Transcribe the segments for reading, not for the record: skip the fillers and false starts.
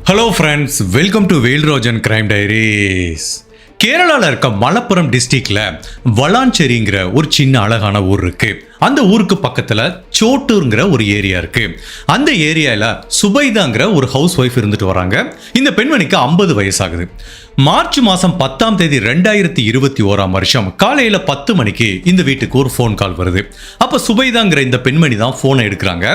Hello friends, welcome to வேல்ரோஜன் crime diaries. கேரளாவில் இருக்க மலப்புரம் டிஸ்ட்ரிக்ட்ல வளாஞ்சேரிங்கிற ஒரு சின்ன அழகான ஊர் இருக்கு. அந்த ஊருக்கு பக்கத்துல சோட்டூர்ங்கிற ஒரு ஏரியா இருக்கு. அந்த ஏரியால சுபைதாங்கிற ஒரு ஹவுஸ் ஒய்ஃப் இருந்துட்டு வராங்க. இந்த பெண்மணிக்கு 50 வயசாகுது. மார்ச் மாசம் 10ஆம் தேதி 2021 காலையில 10 மணிக்கு இந்த வீட்டுக்கு ஒரு ஃபோன் கால் வருது. அப்ப சுபைதாங்கிற இந்த பெண்மணி தான் போனை எடுக்கிறாங்க.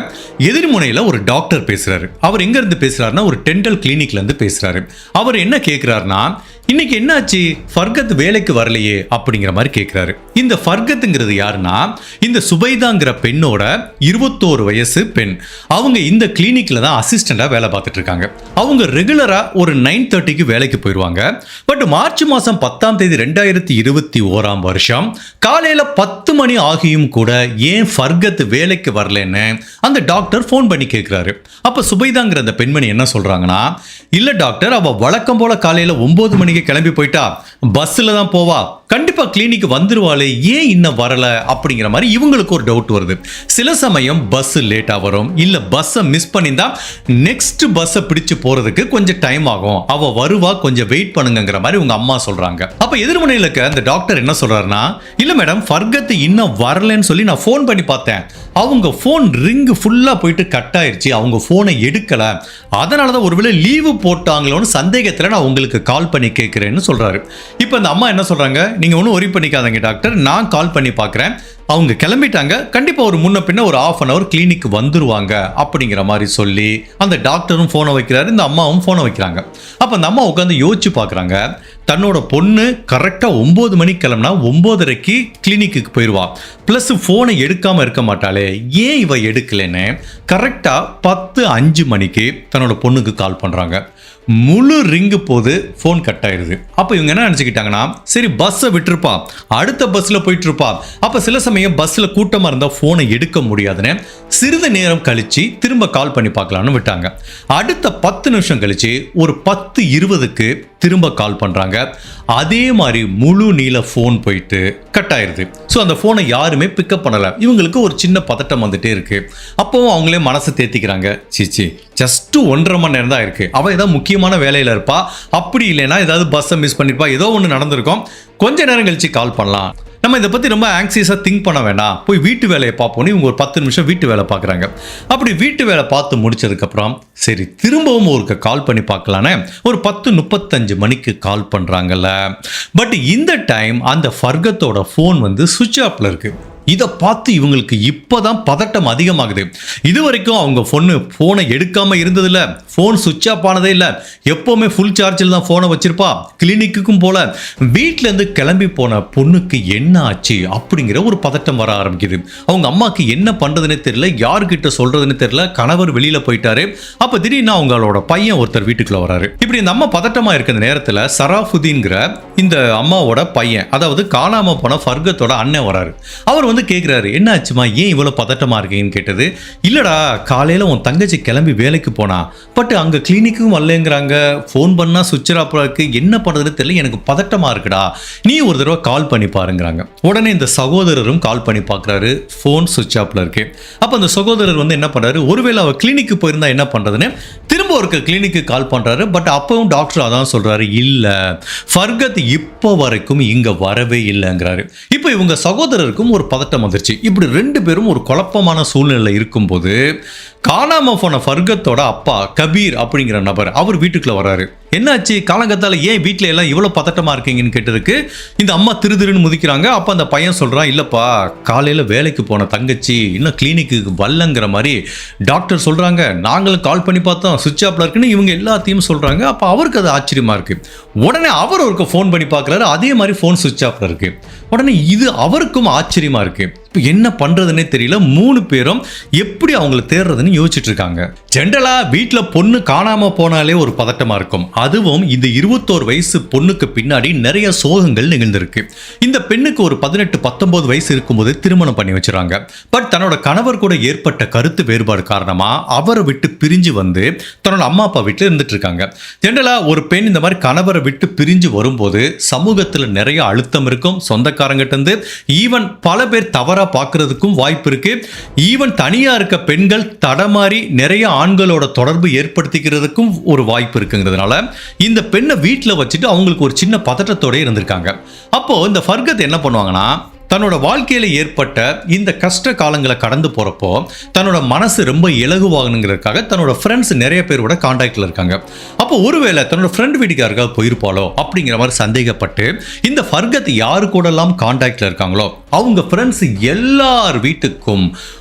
எதிர்முனையில ஒரு டாக்டர் பேசுறாரு. அவர் எங்க இருந்து பேசுறாருன்னா ஒரு டென்டல் கிளினிக்ல இருந்து பேசுறாரு. அவர் என்ன கேட்கிறாருன்னா, இன்னைக்கு என்னாச்சு, ஃபர்கத் வேலைக்கு வரலையே அப்படிங்கிற மாதிரி கேட்கிறாரு. இந்த ஃபர்கத்ங்கிறது யாருன்னா, இந்த சுபைதாங்கிற பெண்ணோட 21 வயசு பெண். அவங்க இந்த கிளினிக்ல தான் அசிஸ்டண்டா வேலை பார்த்துட்டு இருக்காங்க. அவங்க ரெகுலரா ஒரு 9:30க்கு வேலைக்கு போயிடுவாங்க. பட் மார்ச் மாசம் 10ஆம் தேதி 2021 காலையில 10 மணி ஆகியும் கூட ஏன் ஃபர்கத் வேலைக்கு வரலன்னு அந்த டாக்டர் ஃபோன் பண்ணி கேட்கிறாரு. அப்ப சுபைதாங்கிற அந்த பெண்மணி என்ன சொல்றாங்கன்னா, இல்ல டாக்டர், அவ வழக்கம் போல காலையில 9 மணிக்கு கிளம்பி போயிட்டா, பஸ்ல தான் போவா, கண்டிப்பா கிளினிக் வந்துருவாளே, ஏன் இன்னும் வரல அப்படிங்கிற மாதிரி இவங்களுக்கு ஒரு டவுட் வருது. சில சமயம் பஸ் லேட்டா வரும், இல்ல பஸ்ஸை மிஸ் பண்ணியிருந்தா நெக்ஸ்ட் பஸ்ஸை பிடிச்சு போறதுக்கு கொஞ்சம் டைம் ஆகும், அவ வருவா, கொஞ்சம் வெயிட் பண்ணுங்கிற மாதிரி உங்க அம்மா சொல்றாங்க. அப்ப எதிர்முனையில அந்த டாக்டர் என்ன சொல்றாருன்னா, இல்ல மேடம், ஃபர்கத் இன்னும் வரலன்னு சொல்லி நான் ஃபோன் பண்ணி பார்த்தேன், அவங்க ஃபோன் ரிங் ஃபுல்லா போயிட்டு கட் ஆயிருச்சு, அவங்க ஃபோனை எடுக்கல, அதனாலதான் ஒருவேளை லீவு போட்டாங்களோன்னு சந்தேகத்துல நான் உங்களுக்கு கால் பண்ணி கேட்கிறேன்னு சொல்றாரு. இப்ப அந்த அம்மா என்ன சொல்றாங்க, நீங்க ஒன்றும் ஒரி பண்ணிக்காதீங்க டாக்டர், நான் கால் பண்ணி பார்க்குறேன், அவங்க கிளம்பிட்டாங்க, கண்டிப்பா ஒரு முன்ன பின்ன ஒரு 1/2 hour கிளினிக் வந்துருவாங்க அப்படிங்கிற மாதிரி சொல்லி அந்த டாக்டரும் போனை வைக்கிறாரு, இந்த அம்மாவும் போனை வைக்கிறாங்க. அப்ப அந்த அம்மா உட்காந்து யோசிச்சு பார்க்குறாங்க, தன்னோட பொண்ணு கரெக்டா 9 மணிக்கு கிளம்பினா 9:30க்கு கிளினிக்கு போயிடுவா, பிளஸ் போனை எடுக்காம இருக்க மாட்டாளே, ஏன் இவ எடுக்கலன்னு கரெக்டா 10:05 மணிக்கு தன்னோட பொண்ணுக்கு கால் பண்றாங்க. முழு ரிங்கு போது போன் கட் ஆயிருது. அப்ப இவங்க என்ன நினைச்சுக்கிட்டாங்கன்னா, சரி பஸ்ஸை விட்டுருப்பா, அடுத்த பஸ்ல போயிட்டு இருப்பா, அப்ப சில சமயம் பஸ்ல கூட்டமா இருந்தா போனை எடுக்க முடியாதுன்னு சிறிது நேரம் கழிச்சு திரும்ப கால் பண்ணி பார்க்கலாம்னு விட்டாங்க. அடுத்த 10 நிமிஷம் கழிச்சு ஒரு 10:20க்கு திரும்ப கால் பண்றாங்க. அதே மாதிரி முழு நீள போன் போயிட்டு கட் ஆயிருது. ஸோ அந்த போனை யாருமே பிக்கப் பண்ணல. இவங்களுக்கு ஒரு சின்ன பதட்டம் வந்துட்டே இருக்கு. அப்பவும் அவங்களே மனசை தேத்திக்கிறாங்க, சிச்சி ஜஸ்ட் 1.5 மணி நேரம் தான் இருக்கு, அவ ஏதாவது முக்கியமான வேலையில இருப்பா, அப்படி இல்லைன்னா ஏதாவது பஸ்ஸை மிஸ் பண்ணிருப்பா, ஏதோ ஒன்று நடந்திருக்கும், கொஞ்ச நேரம் கழிச்சு கால் பண்ணலாம், நம்ம இதை பற்றி ரொம்ப ஆங்ஸியஸாக திங்க் பண்ண வேண்டாம், போய் வீட்டு வேலையை பார்ப்போம். இவங்க ஒரு 10 நிமிஷம் வீட்டு வேலை பார்க்குறாங்க. அப்படி வீட்டு வேலை பார்த்து முடிச்சதுக்கப்புறம் சரி திரும்பவும் ஒரு கால் பண்ணி பார்க்கலான்னு ஒரு 10:35 மணிக்கு கால் பண்ணுறாங்கல்ல. பட் இந்த டைம் அந்த ஃபர்கத்தோட ஃபோன் வந்து சுவிட்ச் ஆஃப்ல இருக்கு. இதை பார்த்து இவங்களுக்கு இப்போதான் பதட்டம் அதிகமாகுது. இது வரைக்கும் அவங்க ஃபோனை எடுக்காம இருந்ததில்ல, ஃபோன் சுவிட்ச் ஆஃப் ஆனதே இல்லை, எப்போவுமே ஃபுல் சார்ஜில் தான் ஃபோனை வச்சிருப்பா, கிளினிக்குக்கும் போல, வீட்டிலேருந்து கிளம்பி போன பொண்ணுக்கு என்ன ஆச்சு அப்படிங்கிற ஒரு பதட்டம் வர ஆரம்பிக்குது. அவங்க அம்மாவுக்கு என்ன பண்ணுறதுன்னு தெரியல, யாருக்கிட்ட சொல்கிறதுன்னு தெரியல, கணவர் வெளியில் போயிட்டாரு. அப்போ திடீர்னு அவங்களோட பையன் ஒருத்தர் வீட்டுக்குள்ள வராரு. இப்படி இந்த அம்மா பதட்டமாக இருக்கிற நேரத்தில் சராஃபுதீன்கிற இந்த அம்மாவோட பையன், அதாவது காணாமல் போன ஃபர்கத்தோட அண்ணன் வராரு. அவர் வந்து கேட்குறாரு, என்ன ஆச்சுமா, ஏன் இவ்வளோ பதட்டமாக இருக்கீங்கன்னு கேட்டது. இல்லடா, காலையில் உன் தங்கச்சி கிளம்பி வேலைக்கு போனா, பட் அங்கே கிளினிக்கும் வரலங்கிறாங்க, ஃபோன் பண்ணால் சுவிட்ச் ஆஃப் இருக்கு, என்ன பண்ணுறதுன்னு தெரியல, எனக்கு பதட்டமாக இருக்குடா, நீ ஒரு தடவை கால் பண்ணி பாருங்கிறாங்க. உடனே இந்த சகோதரரும் கால் பண்ணி பார்க்குறாரு, ஃபோன் சுவிட்ச் ஆஃப்ல இருக்கு. அப்போ அந்த சகோதரர் வந்து என்ன பண்ணுறாரு, ஒருவேளை அவர் கிளினிக்கு போயிருந்தா என்ன பண்ணுறதுன்னு திரும்ப ஒரு கிளினிக்கு கால் பண்ணுறாரு. பட் அப்பவும் டாக்டர் அதான் சொல்கிறாரு, இல்லை ஃபர்கத் இப்போ வரைக்கும் இங்கே வரவே இல்லைங்கிறாரு. இப்போ இவங்க சகோதரருக்கும் ஒரு பதட்டம் வந்துருச்சு. இப்படி 2 பேரும் ஒரு குழப்பமான சூழ்நிலை இருக்கும்போது காணாம போன ஃபர்கத்தோட அப்பா கபீர் அப்படிங்கிற நபர் அவர் வீட்டுக்குள்ள வராரு. என்னாச்சு, காலங்கத்தால ஏன் வீட்டில எல்லாம் இவ்வளவு பதட்டமா இருக்கீங்கன்னு கேட்டதுக்கு இந்த அம்மா திருன்னு முதிக்கிறாங்க. அப்ப அந்த பையன் சொல்றான், இல்லப்பா, காலையில வேலைக்கு போன தங்கச்சி இன்னும் கிளினிக்கு வரலங்கிற மாதிரி டாக்டர் சொல்றாங்க, நாங்களும் கால் பண்ணி பார்த்தோம், சுவிட்ச் ஆஃப்ல இருக்குன்னு இவங்க எல்லாத்தையும் சொல்றாங்க. அப்ப அவருக்கு அது ஆச்சரியமா இருக்கு. உடனே அவர் ஒருக்க ஃபோன் பண்ணி பார்க்குறாரு, அதே மாதிரி ஃபோன் சுவிட்ச் ஆஃப்ல இருக்கு. உடனே இது அவருக்கும் ஆச்சரியமா இருக்கு. இப்போ என்ன பண்றதுன்னே தெரியல. 3 பேரும் எப்படி அவங்கள தேடுறதுன்னு யோசிச்சுட்டு இருக்காங்க. ஜென்ரலா வீட்டில் பொண்ணு காணாம போனாலே ஒரு பதட்டமா இருக்கும். அதுவும் இந்த 21 வயசு பொண்ணுக்கு பின்னாடி நிறைய சோகங்கள் நிகழ்ந்திருக்கு. இந்த பெண்ணுக்கு ஒரு 18-19 வயசு இருக்கும்போது திருமணம் பண்ணி வச்சுறாங்க. பட் தன்னோட கணவர் கூட ஏற்பட்ட கருத்து வேறுபாடு காரணமா அவரை விட்டு பிரிஞ்சு வந்து தன்னோட அம்மா அப்பா வீட்டில் இருந்துட்டு இருக்காங்க. ஜென்ரலா ஒரு பெண் இந்த மாதிரி கணவரை விட்டு பிரிஞ்சு வரும்போது சமூகத்தில் நிறைய அழுத்தம் இருக்கும். சொந்தக்காரங்கிட்ட இருந்து ஈவன் பல பேர் தவறா ரெகுலரா பார்க்கிறதுக்கும் வாய்ப்பு இருக்கு. ஈவன் தனியா இருக்க பெண்கள் தடமாறி நிறைய ஆண்களோட தொடர்பு ஏற்படுத்திக்கிறதுக்கும் ஒரு வாய்ப்பு இருக்குங்கிறதுனால இந்த பெண்ணை வீட்டில் வச்சுட்டு அவங்களுக்கு ஒரு சின்ன பதட்டத்தோட இருந்திருக்காங்க. அப்போ இந்த ஃபர்கத் என்ன பண்ணுவாங்கன்னா, தன்னோட வாழ்க்கையில ஏற்பட்ட இந்த கஷ்ட காலங்களை கடந்து போறப்போ தன்னோட மனசு ரொம்ப இலகுவாகணுங்கிறதுக்காக தன்னோட ஃப்ரெண்ட்ஸ் நிறைய பேரோட கான்டாக்ட்ல இருக்காங்க. அப்போ ஒருவேளை தன்னோட ஃப்ரெண்ட் வீட்டுக்காரர்கள் போயிருப்பாளோ அப்படிங்கிற மாதிரி சந்தேகப்பட்டு இந்த ஃபர்கத் யாரு கூட எல்லாம் கான்டாக்ட்ல இருக்காங்களோ அவங்க ஃப்ரெண்ட்ஸ் எல்லார் வீட்டுக்கும்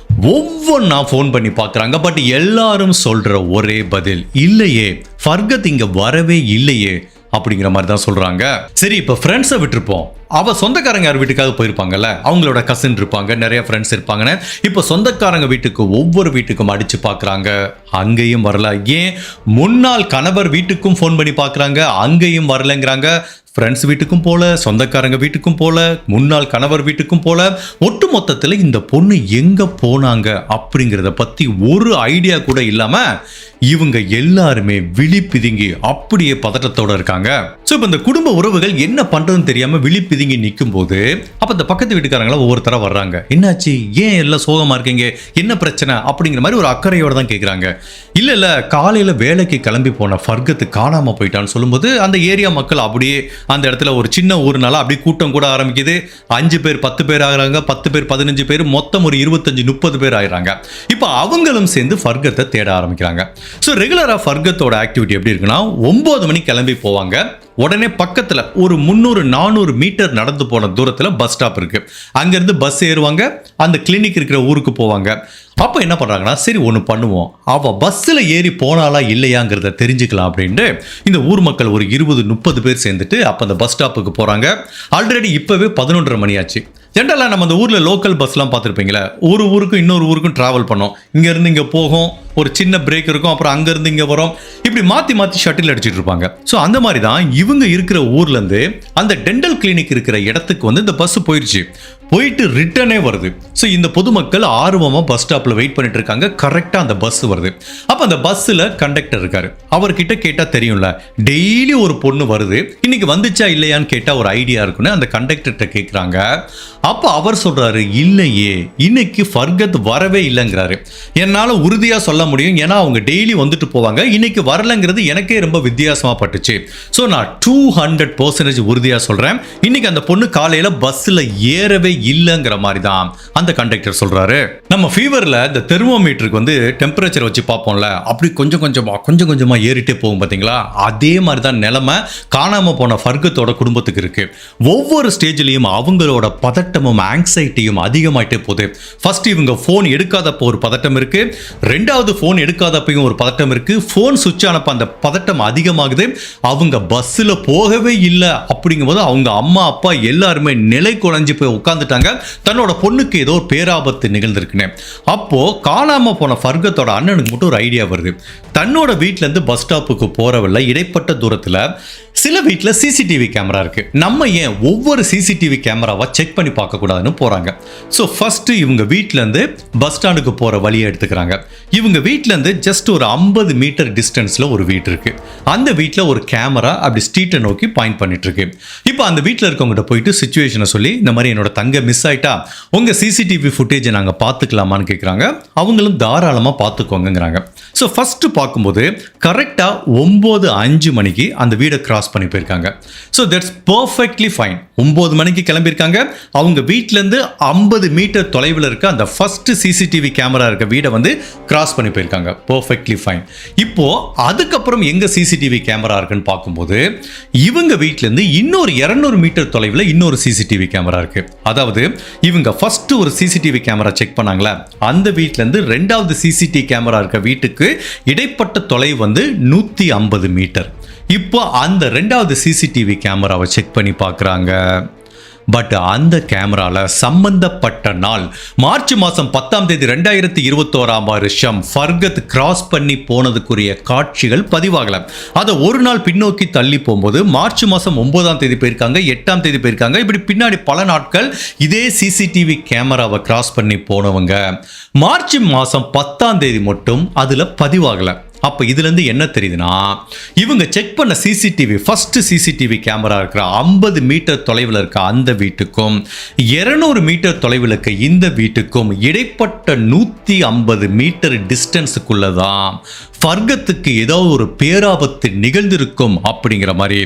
ஒவ்வொன்னா ஃபோன் பண்ணி பார்க்குறாங்க. பட் எல்லாரும் சொல்ற ஒரே பதில், இல்லையே ஃபர்கத் இங்க வரவே இல்லையே அப்படிங்கிற மாதிரி தான் சொல்றாங்க. சரி, இப்போ ஃப்ரெண்ட்ஸை விட்டுருப்போம், அவ சொந்தக்காரங்க யார் வீட்டுக்காக போயிருப்பாங்கல்ல, அவங்களோட கசின் இருப்பாங்க, நிறைய ஃப்ரெண்ட்ஸ் இருப்பாங்கன்னு இப்போ சொந்தக்காரங்க வீட்டுக்கு ஒவ்வொரு வீட்டுக்கும் அடிச்சு பார்க்குறாங்க, அங்கேயும் வரல. ஏன் முன்னாள் கணவர் வீட்டுக்கும் ஃபோன் பண்ணி பார்க்குறாங்க, அங்கேயும் வரலங்கிறாங்க. ஃப்ரெண்ட்ஸ் வீட்டுக்கும் போல, சொந்தக்காரங்க வீட்டுக்கும் போல, முன்னாள் கணவர் வீட்டுக்கும் போல, ஒட்டு மொத்தத்தில் இந்த பொண்ணு எங்க போனாங்க அப்படிங்கிறத பத்தி ஒரு ஐடியா கூட இல்லாம இவங்க எல்லாருமே விழி பிதுங்கி அப்படியே பதட்டத்தோட இருக்காங்க. ஸோ இப்போ இந்த குடும்ப உறவுகள் என்ன பண்றதுன்னு தெரியாம விழி பிதுங்கி நிற்கும் போது அப்ப இந்த பக்கத்து வீட்டுக்காரங்களா ஒவ்வொருத்தரா வர்றாங்க. என்னாச்சு, ஏன் எல்லாம் சோகமா இருக்கீங்க, என்ன பிரச்சனை அப்படிங்கிற மாதிரி ஒரு அக்கறையோட தான் கேட்குறாங்க. இல்ல காலையில வேலைக்கு கிளம்பி போன ஃபர்கத் காணாம போயிட்டான்னு சொல்லும்போது அந்த ஏரியா மக்கள் அப்படியே அந்த இடத்துல ஒரு சின்ன ஊர்னால அப்படி கூட்டம் கூட ஆரம்பிக்குது. 5 பேர் 10 பேர் ஆகிறாங்க, 10 பேர் 15 பேர், மொத்தம் ஒரு 25-30 பேர் ஆயிடுறாங்க. இப்போ அவங்களும் சேர்ந்து ஃபர்கத்தை தேட ஆரம்பிக்கிறாங்க. ஸோ ரெகுலரா ஃபர்கத்தோட ஆக்டிவிட்டி எப்படி இருக்குன்னா, 9 மணிக்கு கிளம்பி போவாங்க. உடனே பக்கத்துல ஒரு 300-400 மீட்டர் நடந்து போன தூரத்துல பஸ் ஸ்டாப் இருக்கு. அங்கிருந்து பஸ் ஏறுவாங்க, அந்த கிளினிக் இருக்கிற ஊருக்கு போவாங்க. அப்போ என்ன பண்ணுறாங்கன்னா, சரி ஒன்று பண்ணுவோம், அவள் பஸ்ஸில் ஏறி போனாலா இல்லையாங்கிறத தெரிஞ்சுக்கலாம் அப்படின்ட்டு இந்த ஊர் மக்கள் ஒரு 20-30 பேர் சேர்ந்துட்டு அப்போ அந்த பஸ் ஸ்டாப்புக்கு போகிறாங்க. ஆல்ரெடி இப்போவே 11:30 மணி ஆச்சு. ஜென்ரலாக நம்ம அந்த ஊரில் லோக்கல் பஸ்லாம் பார்த்துருப்பீங்களே, ஒரு ஊருக்கும் இன்னொரு ஊருக்கும் ட்ராவல் பண்ணோம். இங்கேருந்து இங்கே போகும், ஒரு சின்ன பிரேக் இருக்கும், அப்புறம் அங்கேருந்து இங்கே வரும், இப்படி மாற்றி மாற்றி ஷட்டில் அடிச்சுட்டு இருப்பாங்க. ஸோ அந்த மாதிரி தான் இவங்க இருக்கிற ஊர்லேருந்து அந்த டென்டல் கிளினிக் இருக்கிற இடத்துக்கு வந்து இந்த பஸ் போயிட்டு ரிட்டனே வருது. ஸோ இந்த பொதுமக்கள் ஆர்வமாக பஸ் ஸ்டாப்பில் வெயிட் பண்ணிட்டு இருக்காங்க. கரெக்டாக அந்த பஸ் வருது. அப்போ அந்த பஸ்ஸில் கண்டக்டர் இருக்காரு. அவர்கிட்ட கேட்டால் தெரியும்ல, டெய்லி ஒரு பொண்ணு வருது, இன்னைக்கு வந்துச்சா இல்லையான்னு கேட்டால் ஒரு ஐடியா இருக்குன்னு அந்த கண்டக்டர்கிட்ட கேட்குறாங்க. அப்போ அவர் சொல்றாரு, இல்லையே இன்னைக்கு ஃபர்கத் வரவே இல்லைங்கிறாரு. என்னால் உறுதியாக சொல்ல முடியும், ஏன்னா அவங்க டெய்லி வந்துட்டு போவாங்க, இன்னைக்கு வரலங்கிறது எனக்கே ரொம்ப வித்தியாசமாக பட்டுச்சு. ஸோ நான் 200% உறுதியாக சொல்கிறேன், இன்னைக்கு அந்த பொண்ணு காலையில் பஸ்ஸில் ஏறவே இல்லைங்கிற மாதிரி தான் அந்த கண்டக்டர் சொல்றாரு. நம்ம ஃபீவரில் இந்த தெர்மோமீட்டருக்கு வந்து டெம்பரேச்சர் வச்சு பார்ப்போம்ல, அப்படி கொஞ்சம் கொஞ்சமாக ஏறிட்டே போகும் பார்த்தீங்களா, அதே மாதிரி தான் நிலைமை காணாமல் போன ஃபர்கத்தோட குடும்பத்துக்கு இருக்கு. ஒவ்வொரு ஸ்டேஜ்லையும் அவங்களோட பதட்டமும் ஆங்ஸைட்டியும் அதிகமாயிட்டே போகுது. ஃபர்ஸ்ட் இவங்க ஃபோன் எடுக்காதப்போ ஒரு பதட்டம் இருக்கு, ரெண்டாவது ஃபோன் எடுக்காதப்பையும் ஒரு பதட்டம் இருக்கு, ஃபோன் சுவிட்ச் ஆனப்ப அந்த பதட்டம் அதிகமாகுது. அவங்க பஸ்ஸில் போகவே இல்லை அப்படிங்கும்போது அவங்க அம்மா அப்பா எல்லாருமே நிலை குலைஞ்சு போய் உட்காந்துட்டாங்க. தன்னோட பொண்ணுக்கு ஏதோ பேராபத்து நிகழ்ந்திருக்குன்னு. அப்போ காணாம போன ஃபர்கத்தோட அண்ணனுக்கு மட்டும் ஒரு ஐடியா வருது. தன்னோட வீட்டுல இருந்து பஸ் ஸ்டாப்புக்கு போறவல்ல இடைப்பட்ட தூரத்துல சில வீட்டில் சிசிடிவி கேமரா இருக்கு, நம்ம ஏன் ஒவ்வொரு சிசிடிவி கேமராவை செக் பண்ணி பார்க்க கூடாதுன்னு போறாங்க. ஸோ ஃபர்ஸ்ட் இவங்க வீட்டுல இருந்து பஸ் ஸ்டாண்டுக்கு போற வழியை எடுத்துக்கிறாங்க. இவங்க வீட்டுல இருந்து ஜஸ்ட் ஒரு 50 மீட்டர் டிஸ்டன்ஸ்ல ஒரு வீடு இருக்கு. அந்த வீட்டில் ஒரு கேமரா அப்படி ஸ்ட்ரீட்டை நோக்கி பாயிண்ட் பண்ணிட்டு இருக்கு. இப்போ அந்த வீட்டில் இருக்கவங்ககிட்ட போயிட்டு சிச்சுவேஷனை சொல்லி, இந்த மாதிரி என்னோட தங்க மிஸ் ஆயிட்டா, உங்க சிசிடிவி ஃபுட்டேஜை நாங்கள் பார்த்துக்கலாமான்னு கேட்குறாங்க. அவங்களும் தாராளமாக பார்த்துக்கோங்கிறாங்க. ஸோ ஃபர்ஸ்ட் பார்க்கும்போது கரெக்டாக 9:05 மணிக்கு அந்த வீடை கிராஸ் பண்ணி போயிருக்காங்க. So that's perfectly fine. 9 மணிக்கு கிளம்பியிருக்காங்க. அவங்க வீட்டிலேருந்து 50 மீட்டர் தொலைவில் இருக்க அந்த ஃபர்ஸ்ட் சிசிடிவி கேமரா இருக்க வீடை வந்து கிராஸ் பண்ணி போயிருக்காங்க. Perfectly fine. இப்போ அதுக்கப்புறம் எங்க சிசிடிவி கேமரா இருக்குன்னு பார்க்கும்போது இவங்க வீட்டிலேருந்து இன்னொரு 200 மீட்டர் தொலைவில் இன்னொரு சிசிடிவி கேமரா இருக்கு. அதாவது இவங்க ஃபர்ஸ்ட் ஒரு சிசிடிவி கேமரா செக் பண்ணாங்களா, அந்த வீட்டிலேருந்து ரெண்டாவது சிசிடிவி கேமரா இருக்க வீட்டுக்கு இடைப்பட்ட தொலைவு வந்து 150 மீட்டர். இப்போ அந்த ரெண்டாவது சிசிடிவி கேமராவை செக் பண்ணி பார்க்குறாங்க. பட் அந்த கேமரால சம்பந்தப்பட்ட நாள் மார்ச் மாதம் 10ஆம் தேதி 2021ஆம் வருஷம் ஃபர்கத் கிராஸ் பண்ணி போனதுக்குரிய காட்சிகள் பதிவாகல. அதை ஒரு நாள் பின்னோக்கி தள்ளி போகும்போது மார்ச் மாதம் 9ஆம் தேதி போயிருக்காங்க, 8ஆம் தேதி போயிருக்காங்க. இப்படி பின்னாடி பல நாட்கள் இதே சிசிடிவி கேமராவை கிராஸ் பண்ணி போனவங்க மார்ச் மாதம் 10ஆம் தேதி மட்டும் அதுல பதிவாகல. அப்போ இதுலேருந்து என்ன தெரியுதுன்னா, இவங்க செக் பண்ண சிசிடிவி, ஃபர்ஸ்ட் சிசிடிவி கேமரா இருக்கிற 50 மீட்டர் தொலைவில் இருக்க அந்த வீட்டுக்கும் 200 மீட்டர் தொலைவில் இருக்க இந்த வீட்டுக்கும் இடைப்பட்ட 150 மீட்டர் டிஸ்டன்ஸுக்குள்ள தான் ஃபர்கத்துக்கு ஏதோ ஒரு பேராபத்து நிகழ்ந்திருக்கும் அப்படிங்கிற மாதிரி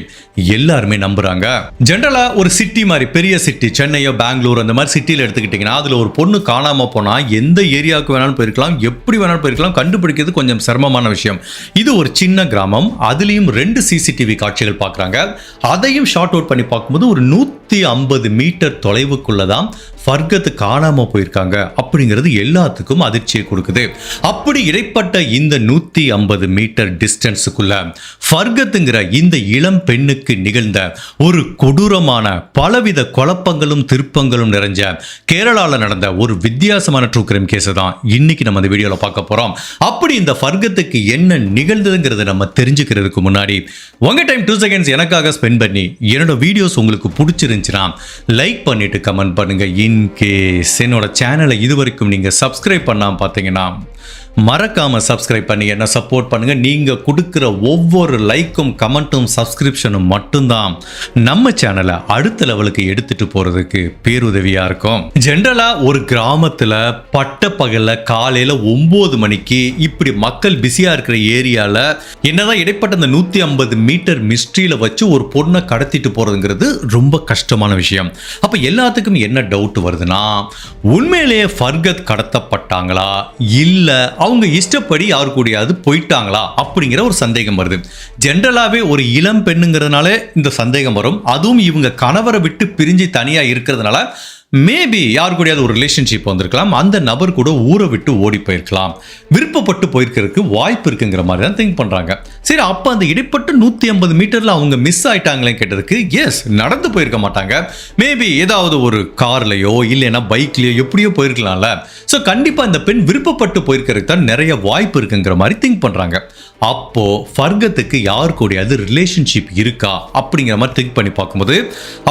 எல்லாருமே நம்புறாங்க. ஜென்ரலா ஒரு சிட்டி மாதிரி, பெரிய சிட்டி, சென்னையோ பெங்களூர் அந்த மாதிரி சிட்டியில் எடுத்துக்கிட்டீங்கன்னா அதுல ஒரு பொண்ணு காணாம போனா எந்த ஏரியாவுக்கு வேணாலும் போயிருக்கலாம், எப்படி வேணாலும் போயிருக்கலாம், கண்டுபிடிக்கிறது கொஞ்சம் சிரமமான விஷயம். இது ஒரு சின்ன கிராமம், அதுலயும் 2 சிசிடிவி காட்சிகள் பார்க்குறாங்க. அதையும் ஷார்ட் அவுட் பண்ணி பார்க்கும்போது ஒரு 150 மீட்டர் தொலைவுக்குள்ளதான் ஃபர்கத் காணாம போயிருக்காங்க அப்படிங்கிறது எல்லாத்துக்கும் அதிர்ச்சியை கொடுக்குது. அப்படி இடைப்பட்ட இந்த 150 மீட்டர் டிஸ்டன்ஸுக்குள்ள ஃபர்கத்துங்கிற இந்த இளம் பெண்ணுக்கு நிகழ்ந்த ஒரு கொடூரமான பலவித குழப்பங்களும் திருப்பங்களும் நிறைஞ்ச கேரளாவில் நடந்த ஒரு வித்தியாசமான ட்ரூ கிரைம் கேஸை தான் இன்னைக்கு நம்ம இந்த வீடியோவில் பார்க்க போறோம். அப்படி இந்த ஃபர்கத்துக்கு என்ன நிகழ்ந்ததுங்கிறத நம்ம தெரிஞ்சுக்கிறதுக்கு முன்னாடி உங்க டைம் 2 செகண்ட்ஸ் எனக்காக ஸ்பெண்ட் பண்ணி என்னோட வீடியோஸ் உங்களுக்கு பிடிச்சிருந்துச்சுன்னா லைக் பண்ணிட்டு கமெண்ட் பண்ணுங்க. இன்கேஸ் என்னோட சேனலை இது வரைக்கும் நீங்க சப்ஸ்கிரைப் பண்ணாம பார்த்தீங்கன்னா மறக்காம சப்ஸ்கிரைப் பண்ணி என்ன சப்போர்ட் பண்ணுங்க. நீங்க கொடுக்கிற ஒவ்வொரு லைக்கும் கமெண்ட்டும் சப்ஸ்கிரிப்ஷனும் மட்டும்தான் நம்ம சேனலை அடுத்த லெவலுக்கு எடுத்துட்டு போறதுக்கு பேருதவியா இருக்கும். ஜென்ரலா ஒரு கிராமத்துல பட்ட பகல்ல காலையில 9 மணிக்கு இப்படி மக்கள் பிஸியா இருக்கிற ஏரியால என்னதான் இடைப்பட்ட அந்த 150 மீட்டர் மிஸ்ட்ரியில வச்சு ஒரு பொண்ணை கடத்திட்டு போறதுங்கிறது ரொம்ப கஷ்டமான விஷயம். அப்ப எல்லாத்துக்கும் என்ன டவுட் வருதுன்னா, உண்மையிலேயே ஃபர்கத் கடத்தப்பட்டாங்களா இல்ல அவங்க இஷ்டப்படி யாரு கூடயாவது போயிட்டாங்களா அப்படிங்கிற ஒரு சந்தேகம் வருது. ஜென்ரலாவே ஒரு இளம் பெண்ணுங்கிறதுனால இந்த சந்தேகம் வரும். அதுவும் இவங்க கணவரை விட்டு பிரிஞ்சு தனியா இருக்கிறதுனால மேபி யாரு கூடயாவது ஒரு ரிலேஷன்ஷிப் வந்திருக்கலாம், அந்த நபர் கூட ஊரை விட்டு ஓடி போயிருக்கலாம், விருப்பப்பட்டு போயிருக்கிறதுக்கு வாய்ப்பு இருக்குங்கிற மாதிரி தான் திங்க் பண்றாங்க. சரி, அப்ப அந்த இடைப்பட்ட 150 மீட்டர்ல அவங்க மிஸ் ஆயிட்டாங்களே கேட்டதுக்கு எஸ், நடந்து போயிருக்க மாட்டாங்க, மேபி ஏதாவது ஒரு கார்லயோ இல்லைன்னா பைக்லயோ எப்படியோ போயிருக்கலாம்ல. ஸோ கண்டிப்பா இந்த பெண் விருப்பப்பட்டு போயிருக்கிறதுக்கு தான் நிறைய வாய்ப்பு இருக்குங்கிற மாதிரி திங்க் பண்றாங்க. அப்போ ஃபர்கத்துக்கு யாரு கூடயாவது ரிலேஷன்ஷிப் இருக்கா அப்படிங்கிற மாதிரி திங்க் பண்ணி பார்க்கும்போது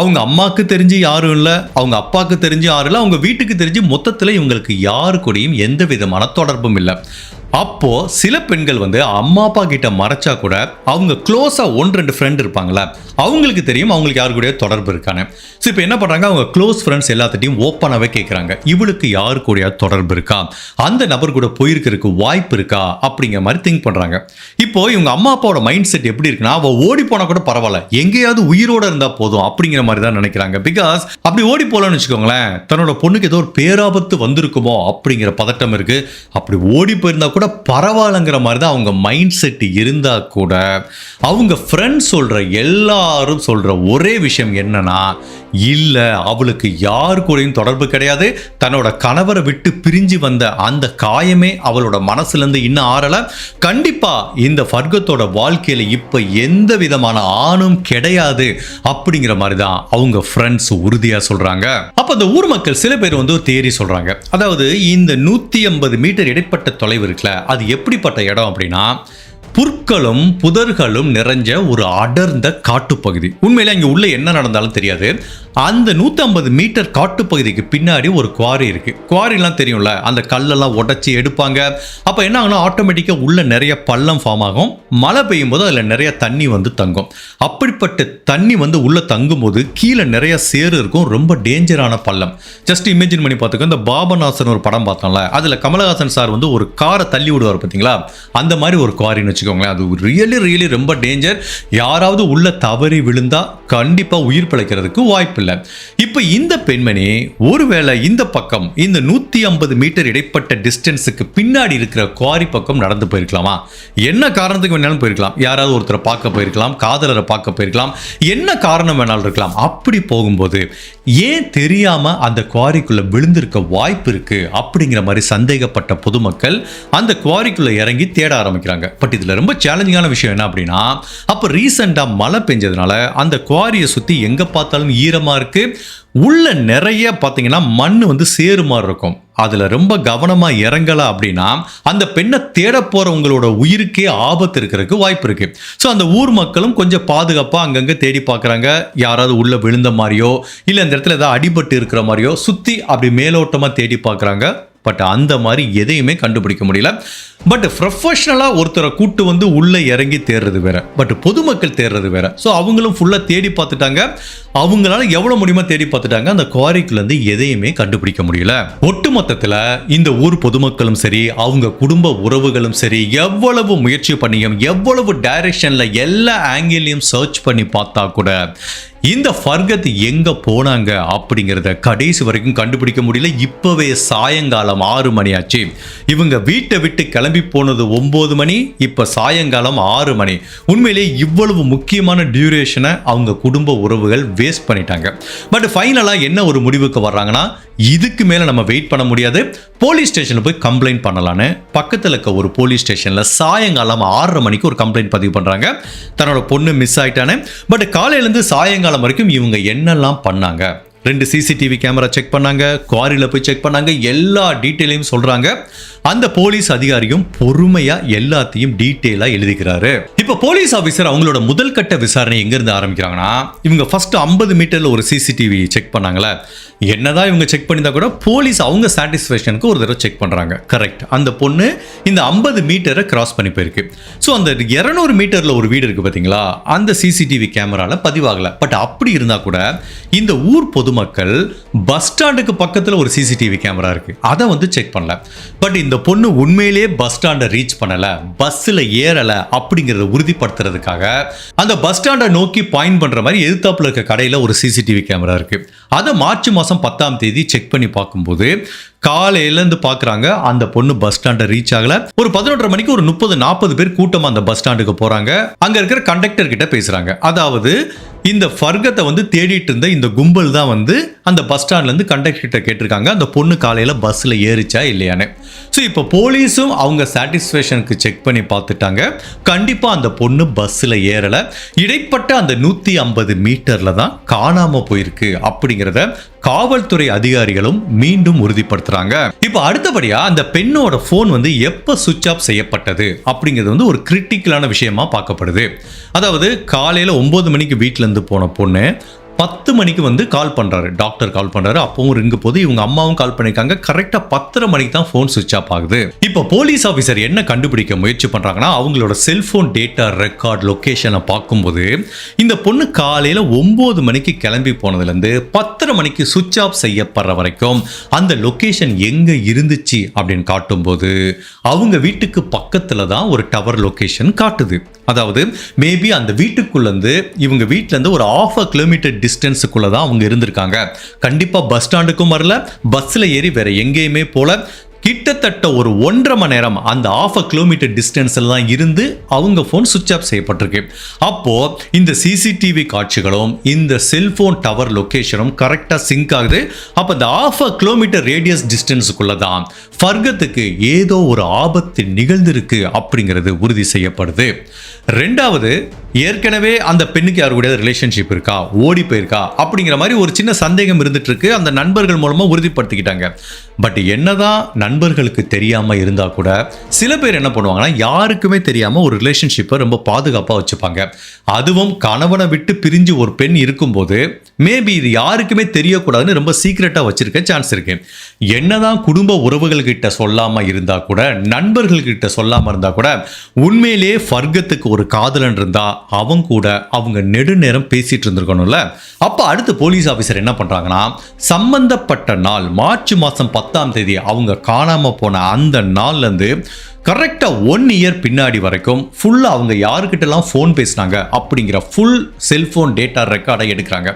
அவங்க அம்மாவுக்கு தெரிஞ்சு யாரும் இல்லை, அவங்க அப்பாவுக்கு தெரிஞ்சு யாரும் இல்லை, அவங்க வீட்டுக்கு தெரிஞ்சு மொத்தத்தில் இவங்களுக்கு யாரு கூடயும் எந்த விதமான தொடர்பும் இல்லை. அப்போ சில பெண்கள் அம்மா அப்பா கிட்ட மறைச்சா கூட அவங்க க்ளோஸா 1-2 ஃப்ரெண்ட் இருப்பாங்களா, அவங்களுக்கு தெரியும் அவங்களுக்கு யாரு கூட தொடர்பு இருக்கானு. ஸோ இப்போ என்ன பண்றாங்க, அவங்க க்ளோஸ் ஃப்ரெண்ட்ஸ் எல்லாத்திட்டையும் ஓப்பனாகவே கேட்குறாங்க, இவளுக்கு யாரு கூட தொடர்பு இருக்கா, அந்த நபர் கூட போயிருக்கிறதுக்கு வாய்ப்பு இருக்கா அப்படிங்கிற மாதிரி திங்க் பண்றாங்க. இப்போ இவங்க அம்மா அப்பாவோட மைண்ட் செட் எப்படி இருக்குன்னா, அவ ஓடி போனா கூட பரவாயில்ல, எங்கேயாவது உயிரோட இருந்தா போதும் அப்படிங்கிற மாதிரி தான் நினைக்கிறாங்க. பிகாஸ் அப்படி ஓடி போலன்னு வச்சுக்கோங்களேன், தன்னோட பொண்ணுக்கு ஏதோ ஒரு பேராபத்து வந்திருக்குமோ அப்படிங்கிற பதட்டம் இருக்கு. அப்படி ஓடி போயிருந்தா கூட பரவாயில்லங்கிற மாதிரி தான் அவங்க மைண்ட் செட் இருந்தா கூட அவங்க ஃப்ரெண்ட்ஸ் சொல்ற எல்லாரும் சொல்ற ஒரே விஷயம் என்னன்னா, இல்ல அவளுக்கு யாரு கூடயும் தொடர்பு கிடையாது, தன்னோட கணவரை விட்டு பிரிஞ்சு வந்த அந்த காயமே அவளோட மனசுல இருந்து இன்னும் ஆறல, கண்டிப்பா இந்த ஃபர்கத்தோட வாழ்க்கையில இப்ப எந்த விதமான ஆணும் கிடையாது அப்படிங்கிற மாதிரி தான் அவங்க ஃப்ரெண்ட்ஸ் உறுதியா சொல்றாங்க. அப்ப அந்த ஊர் மக்கள் சில பேர் ஒரு தியரி சொல்றாங்க. அதாவது இந்த 150 மீட்டர் இடைப்பட்ட தொலைவு இருக்குல்ல, அது எப்படிப்பட்ட இடம் அப்படின்னா, புற்களும் புதர்களும் நிறைஞ்ச ஒரு அடர்ந்த காட்டுப்பகுதி. உண்மையில இங்க உள்ள என்ன நடந்தாலும் தெரியாது. அந்த 150 மீட்டர் காட்டுப்பகுதிக்கு பின்னாடி ஒரு குவாரி இருக்கு. குவாரிலாம் தெரியும்ல, அந்த கல்லெல்லாம் உடைச்சி எடுப்பாங்க. அப்ப என்ன ஆகும்னா, ஆட்டோமேட்டிக்கா உள்ள நிறைய பள்ளம் ஃபார்ம் ஆகும். மழை பெய்யும் போது அதுல நிறைய தண்ணி தங்கும். அப்படிப்பட்ட தண்ணி உள்ள தங்கும் போது கீழே நிறைய சேறு இருக்கும். ரொம்ப டேஞ்சரான பள்ளம். ஜஸ்ட் இமேஜின் பண்ணி பார்த்துக்கோ, இந்த பாபநாசன் ஒரு படம் பார்த்தோம்ல, அதுல கமலஹாசன் சார் ஒரு காரை தள்ளி விடுவார் பார்த்தீங்களா, அந்த மாதிரி ஒரு குவாரின்னு வச்சுக்கோங்களேன். அது ரியலி ரொம்ப டேஞ்சர். யாராவது உள்ள தவறி விழுந்தா கண்டிப்பா உயிர் பிழைக்கிறதுக்கு வாய்ப்பு இல்லை. இப்ப இந்த பெண்மணி ஒருவேளை இந்த பக்கம் இந்த 150 மீட்டர் இடைப்பட்ட டிஸ்டன்ஸுக்கு பின்னாடி இருக்கிற குவாரி பக்கம் நடந்து போயிருக்கலாமா? என்ன காரணத்துக்கு வேணாலும் போயிருக்கலாம். யாராவது ஒருத்தரை பார்க்க போயிருக்கலாம், காதலரை பார்க்க போயிருக்கலாம், என்ன காரணம் வேணாலும் இருக்கலாம். அப்படி போகும்போது ஏன் தெரியாம அந்த குவாரிக்குள்ள விழுந்திருக்க வாய்ப்பு இருக்கு அப்படிங்கிற மாதிரி சந்தேகப்பட்ட பொதுமக்கள் அந்த குவாரிக்குள்ள இறங்கி தேட ஆரம்பிக்கிறாங்க. பட் இதுல ரொம்ப சேலஞ்சிங்கான விஷயம் என்ன அப்படின்னா, அப்ப ரீசெண்டா மழை பெஞ்சதுனால அந்த குவாரியை சுத்தி எங்க பார்த்தாலும் ஈரமா இருக்கு. உள்ள நிறைய பார்த்தீங்கன்னா மண் சேறு மாதிரி இருக்கும். அதுல ரொம்ப கவனமா இறங்கல அப்படின்னா அந்த பெண்ணை தேட போறவங்களோட உயிருக்கே ஆபத்து இருக்கிறதுக்கு வாய்ப்பு இருக்கு. ஸோ அந்த ஊர் மக்களும் கொஞ்சம் பாதுகாப்பா அங்கங்க தேடி பார்க்குறாங்க. யாராவது உள்ள விழுந்த மாதிரியோ இல்லை இந்த இடத்துல ஏதாவது அடிபட்டு இருக்கிற மாதிரியோ சுத்தி அப்படி மேலோட்டமா தேடி பார்க்குறாங்க. பட் அந்த மாதிரி எதையுமே கண்டுபிடிக்க முடியல. பட் ப்ரொஃபஷனலா ஒருத்தரை கூட்டு வந்து உள்ள இறங்கி தேடுறது வேற, பட் பொதுமக்கள் தேடுறது வேற. ஸோ அவங்களும் ஃபுல்லா தேடி பார்த்துட்டாங்க, அவங்களால எவ்வளவு முடியுமா தேடி பார்த்துட்டாங்க. அந்த குவாரிக்குள்ள இருந்து எதையுமே கண்டுபிடிக்க முடியல. ஒட்டு மொத்தத்துல இந்த ஊர் பொதுமக்களும் சரி, அவங்க குடும்ப உறவுகளும் சரி, எவ்வளவு முயற்சி பண்ணியும் எவ்வளவு டைரக்ஷன்ல எல்லா ஆங்கிளையும் சர்ச் பண்ணி பார்த்தா கூட இந்த ஃபர்கத் எங்க போனாங்க அப்படிங்கிறத கடைசி வரைக்கும் கண்டுபிடிக்க முடியல. இப்பவே சாயங்காலம் 6 மணி ஆச்சு. இவங்க வீட்டை விட்டு கிளம்பி போனது 9 மணி, இப்ப சாயங்காலம் 6 மணி. உண்மையிலேயே இவ்வளவு முக்கியமான டியூரேஷனை அவங்க குடும்ப உறவுகள் வேஸ்ட் பண்ணிட்டாங்க. பட் ஃபைனலா என்ன ஒரு முடிவுக்கு வர்றாங்கன்னா, இதுக்கு மேல நம்ம வெயிட் பண்ண முடியாது, போலீஸ் ஸ்டேஷன்ல போய் கம்ப்ளைண்ட் பண்ணலான்னு பக்கத்துல இருக்க ஒரு போலீஸ் ஸ்டேஷன்ல சாயங்காலம் 6:30 மணிக்கு ஒரு கம்ப்ளைண்ட் பதிவு பண்றாங்க. தன்னோட பொண்ணு மிஸ் ஆயிட்டானே. பட் காலையில இருந்து சாயங்காலம் வரைக்கும் இவங்க என்னெல்லாம் பண்ணாங்க, 2 சிசிடிவி கேமரா செக் பண்ணாங்க, குவாரியில போய் செக் பண்ணாங்க, எல்லா டீட்டெயிலையும் சொல்றாங்க. அந்த போலீஸ் அதிகாரியும் பொறுமையா எல்லாத்தையும் டீட்டெயிலா எழுதிக்கிறாரு. இப்ப போலீஸ் ஆபீசர் அவங்களோட முதல் கட்ட விசாரணை எங்க இருந்து ஆரம்பிக்கிறாங்கன்னா, இவங்க ஃபர்ஸ்ட் 50 மீட்டர்ல ஒரு சிசிடிவி செக் பண்ணாங்களே, என்னதான் இவங்க செக் பண்ணியிருந்தா கூட போலீஸ் அவங்க சாட்டிஸ்ஃபேக்ஷனுக்கு ஒரு தடவை செக் பண்றாங்க. கரெக்ட், அந்த பொண்ணு இந்த 50 மீட்டரை கிராஸ் பண்ணி போயிருக்கு. ஸோ அந்த 200 மீட்டர்ல ஒரு வீடு இருக்கு பாத்தீங்களா, அந்த சிசிடிவி கேமரால பதிவாகல. பட் அப்படி இருந்தா கூட இந்த ஊர் பொதுமக்கள் பஸ் ஸ்டாண்டுக்கு பக்கத்துல ஒரு சிசிடிவி கேமரா இருக்கு, அதை வந்து செக் பண்ணல. பட் இந்த பொண்ணு உண்மையிலேயே பஸ் ஸ்டாண்டை ரீச் பண்ணல, பஸ்ல ஏறல அப்படிங்கறத உறுதிப்படுத்துறதுக்காக அந்த பஸ் ஸ்டாண்டை நோக்கி பாயிண்ட் பண்ற மாதிரி எதிர்த்தாப்புல இருக்க கடையில ஒரு சிசிடிவி கேமரா இருக்கு. அதை மார்ச் மாசம் 10ஆம் தேதி செக் பண்ணி பார்க்கும்போது காலையில இருந்து பாக்குறாங்க அந்த பொண்ணு பஸ் ஸ்டாண்டை ரீச் ஆகல. ஒரு 11:30 மணிக்கு ஒரு 30-40 பேர் கூட்டமா அந்த பஸ் ஸ்டாண்டுக்கு போறாங்க. அங்க இருக்கிற கண்டக்டர் கிட்ட பேசுறாங்க. அதாவது இந்த ஃபர்கத்தை வந்து தேடிட்டு இருந்த இந்த கும்பல் தான் வந்து அந்த பஸ் ஸ்டாண்ட்ல இருந்து கண்டக்டர் கிட்ட கேட்டிருக்காங்க, அந்த பொண்ணு காலையில பஸ்ல ஏறிச்சா இல்லையான்னு. ஸோ இப்போ போலீஸும் அவங்க சாட்டிஸ்ஃபேக்ஷனுக்கு செக் பண்ணி பார்த்துட்டாங்க, கண்டிப்பா அந்த பொண்ணு பஸ்ல ஏறல, இடைப்பட்ட அந்த 150 மீட்டர்ல தான் காணாம போயிருக்கு அப்படிங்கிறத காவல்துறை அதிகாரிகளும் மீண்டும் உறுதிப்படுத்துறாங்க. இப்போ அடுத்தபடியா அந்த பெண்ணோட போன் வந்து எப்ப சுவிட்ச் ஆஃப் செய்யப்பட்டது அப்படிங்கிறது வந்து ஒரு கிரிட்டிக்கலான விஷயமா பார்க்கப்படுது. அதாவது காலையில 9 மணிக்கு வீட்டுல இருந்து போன பொண்ணு 10 மணிக்கு வந்து கால் பண்றாரு, டாக்டர் கால் பண்றாரு, அப்பவும் ரிங்கு போது, இவங்க அம்மாவும் கால் பண்ணிருக்காங்க. கரெக்டா 10:30 மணிக்கு தான் போன் சுவிட்ச் ஆஃப் ஆகுது. இப்போ போலீஸ் ஆபீசர் என்ன கண்டுபிடிக்க முயற்சி பண்றாங்கன்னா, அவங்களோட செல்போன் டேட்டா ரெக்கார்ட் லொகேஷனை பார்க்கும்போது இந்த பொண்ணு காலையில 9 மணிக்கு கிளம்பி போனதுல இருந்து 10:30 மணிக்கு சுவிட்ச் ஆஃப் செய்யப்படுற வரைக்கும் அந்த லொகேஷன் எங்க இருந்துச்சு அப்படின்னு காட்டும்போது அவங்க வீட்டுக்கு பக்கத்துல தான் ஒரு டவர் லொகேஷன் காட்டுது. அதாவது மேபி அந்த வீட்டுக்குள்ள இருந்து இவங்க வீட்டுல இருந்து ஒரு 1/2 கிலோமீட்டர் டிஸ்டன்ஸுக்குள்ள தான் அவங்க இருந்திருக்காங்க. கண்டிப்பா பஸ் ஸ்டாண்டுக்கும் வரல, பஸ்ல ஏறி வேற எங்கேயுமே போல, கிட்டத்தட்ட ஒரு 1.5 மணி நேரம் அந்த 1/2 கிலோமீட்டர் டிஸ்டன்ஸ்ல தான் இருந்து அவங்க போன் சுவிட்ச் ஆஃப் செய்யப்பட்டிருக்கு. அப்போ இந்த சிசிடிவி காட்சிகளும் இந்த செல்போன் டவர் லொகேஷனும் கரெக்டா சிங்க் ஆகுது. அப்ப இந்த 1/2 கிலோமீட்டர் ரேடியஸ் டிஸ்டன்ஸுக்குள்ள தான் ஃபர்கத்துக்கு ஏதோ ஒரு ஆபத்து நிகழ்ந்திருக்கு அப்படிங்கிறது உறுதி செய்யப்படுது. ரெண்டாவது, ஏற்கனவே அந்த பெண்ணுக்கு யாரு கூட ரிலேஷன்ஷிப் இருக்கா, ஓடி போயிருக்கா அப்படிங்கிற மாதிரி ஒரு சின்ன சந்தேகம் இருந்துட்டு இருக்கு. அந்த நண்பர்கள் மூலமா உறுதிப்படுத்திக்கிட்டாங்க. பட் என்னதான் நண்பர்களுக்கு தெரியாம இருந்தா கூட சில பேர் என்ன பண்ணுவாங்கன்னா, யாருக்குமே தெரியாம ஒரு ரிலேஷன்ஷிப்பை ரொம்ப பாதுகாப்பா வச்சுப்பாங்க. அதுவும் கணவனை விட்டு பிரிஞ்சு ஒரு பெண் இருக்கும்போது மேபி இது யாருக்குமே தெரியக்கூடாதுன்னு ரொம்ப சீக்கிரட்டா வச்சிருக்க சான்ஸ் இருக்கு. என்னதான் குடும்ப உறவுகள் கிட்ட சொல்லாம இருந்தா கூட, நண்பர்கள் கிட்ட சொல்லாம இருந்தா கூட, உண்மையிலேயே ஃபர்கத்துக்கு ஒரு காதலன் இருந்தா அவங்க கூட அவங்க நெடுநேரம் பேசிட்டு இருந்திருக்கணும்ல. அப்ப அடுத்து போலீஸ் ஆபீசர் என்ன பண்றாங்கன்னா, சம்பந்தப்பட்ட நாள் மார்ச் மாசம் 10ஆம் தேதி அவங்க காணாம போன அந்த நாள்ல இருந்து கரெக்டா 1 இயர் பின்னாடி வரைக்கும் ஃபுல்லா அவங்க யாருக்கிட்டலாம் ஃபோன் பேசினாங்க அப்படிங்கிற ஃபுல் செல்போன் டேட்டா ரெக்கார்டை எடுக்கிறாங்க.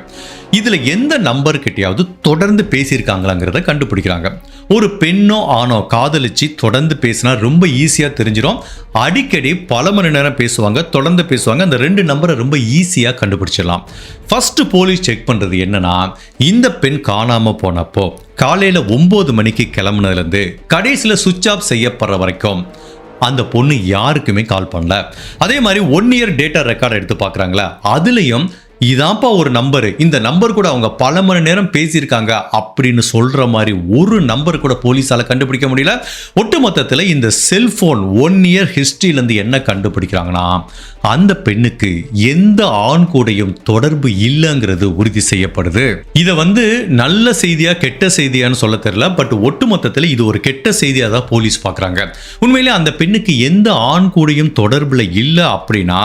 இதுல எந்த நம்பர் கிட்டையாவது தொடர்ந்து பேசியிருக்காங்களாங்கிறத கண்டுபிடிக்கிறாங்க. ஒரு பெண்ணோ ஆணோ காதலிச்சு தொடர்ந்து பேசினா ரொம்ப ஈஸியா தெரிஞ்சிடும். அடிக்கடி பல மணி நேரம் பேசுவாங்க, தொடர்ந்து பேசுவாங்க, அந்த 2 நம்பரை ரொம்ப ஈஸியா கண்டுபிடிச்சிடலாம். ஃபர்ஸ்ட் போலீஸ் செக் பண்றது என்னன்னா, இந்த பெண் காணாம போனப்போ காலையில 9 மணிக்கு கிளம்புனதுல இருந்து கடைசியில சுவிட்ச் ஆஃப் செய்யப்படுற வரைக்கும் அந்த பொண்ணு யாருக்குமே கால் பண்ணல. அதே மாதிரி 1 இயர் டேட்டா ரெக்கார்ட் எடுத்து பார்க்குறாங்களா, அதுலேயும் இதான்ப்பா ஒரு நம்பர், இந்த நம்பர் கூட அவங்க பல மணி நேரம் பேசியிருக்காங்க அப்படின்னு சொல்ற மாதிரி ஒரு நம்பர் கூட போலீஸால கண்டுபிடிக்க முடியல. ஒட்டுமொத்தத்தில் இந்த செல்போன் 1 இயர் ஹிஸ்டரியிலேருந்து என்ன கண்டுபிடிக்கிறாங்கன்னா, அந்த பெண்ணுக்கு எந்த ஆண் கூடயும் தொடர்பு இல்லைங்கிறது உறுதி செய்யப்படுது. இதை நல்ல செய்தியா கெட்ட செய்தியான்னு சொல்ல தெரியல, பட் ஒட்டுமொத்தத்தில் இது ஒரு கெட்ட செய்தியா தான் போலீஸ் பார்க்குறாங்க. உண்மையிலே அந்த பெண்ணுக்கு எந்த ஆண் கூடயும் தொடர்புல இல்லை அப்படின்னா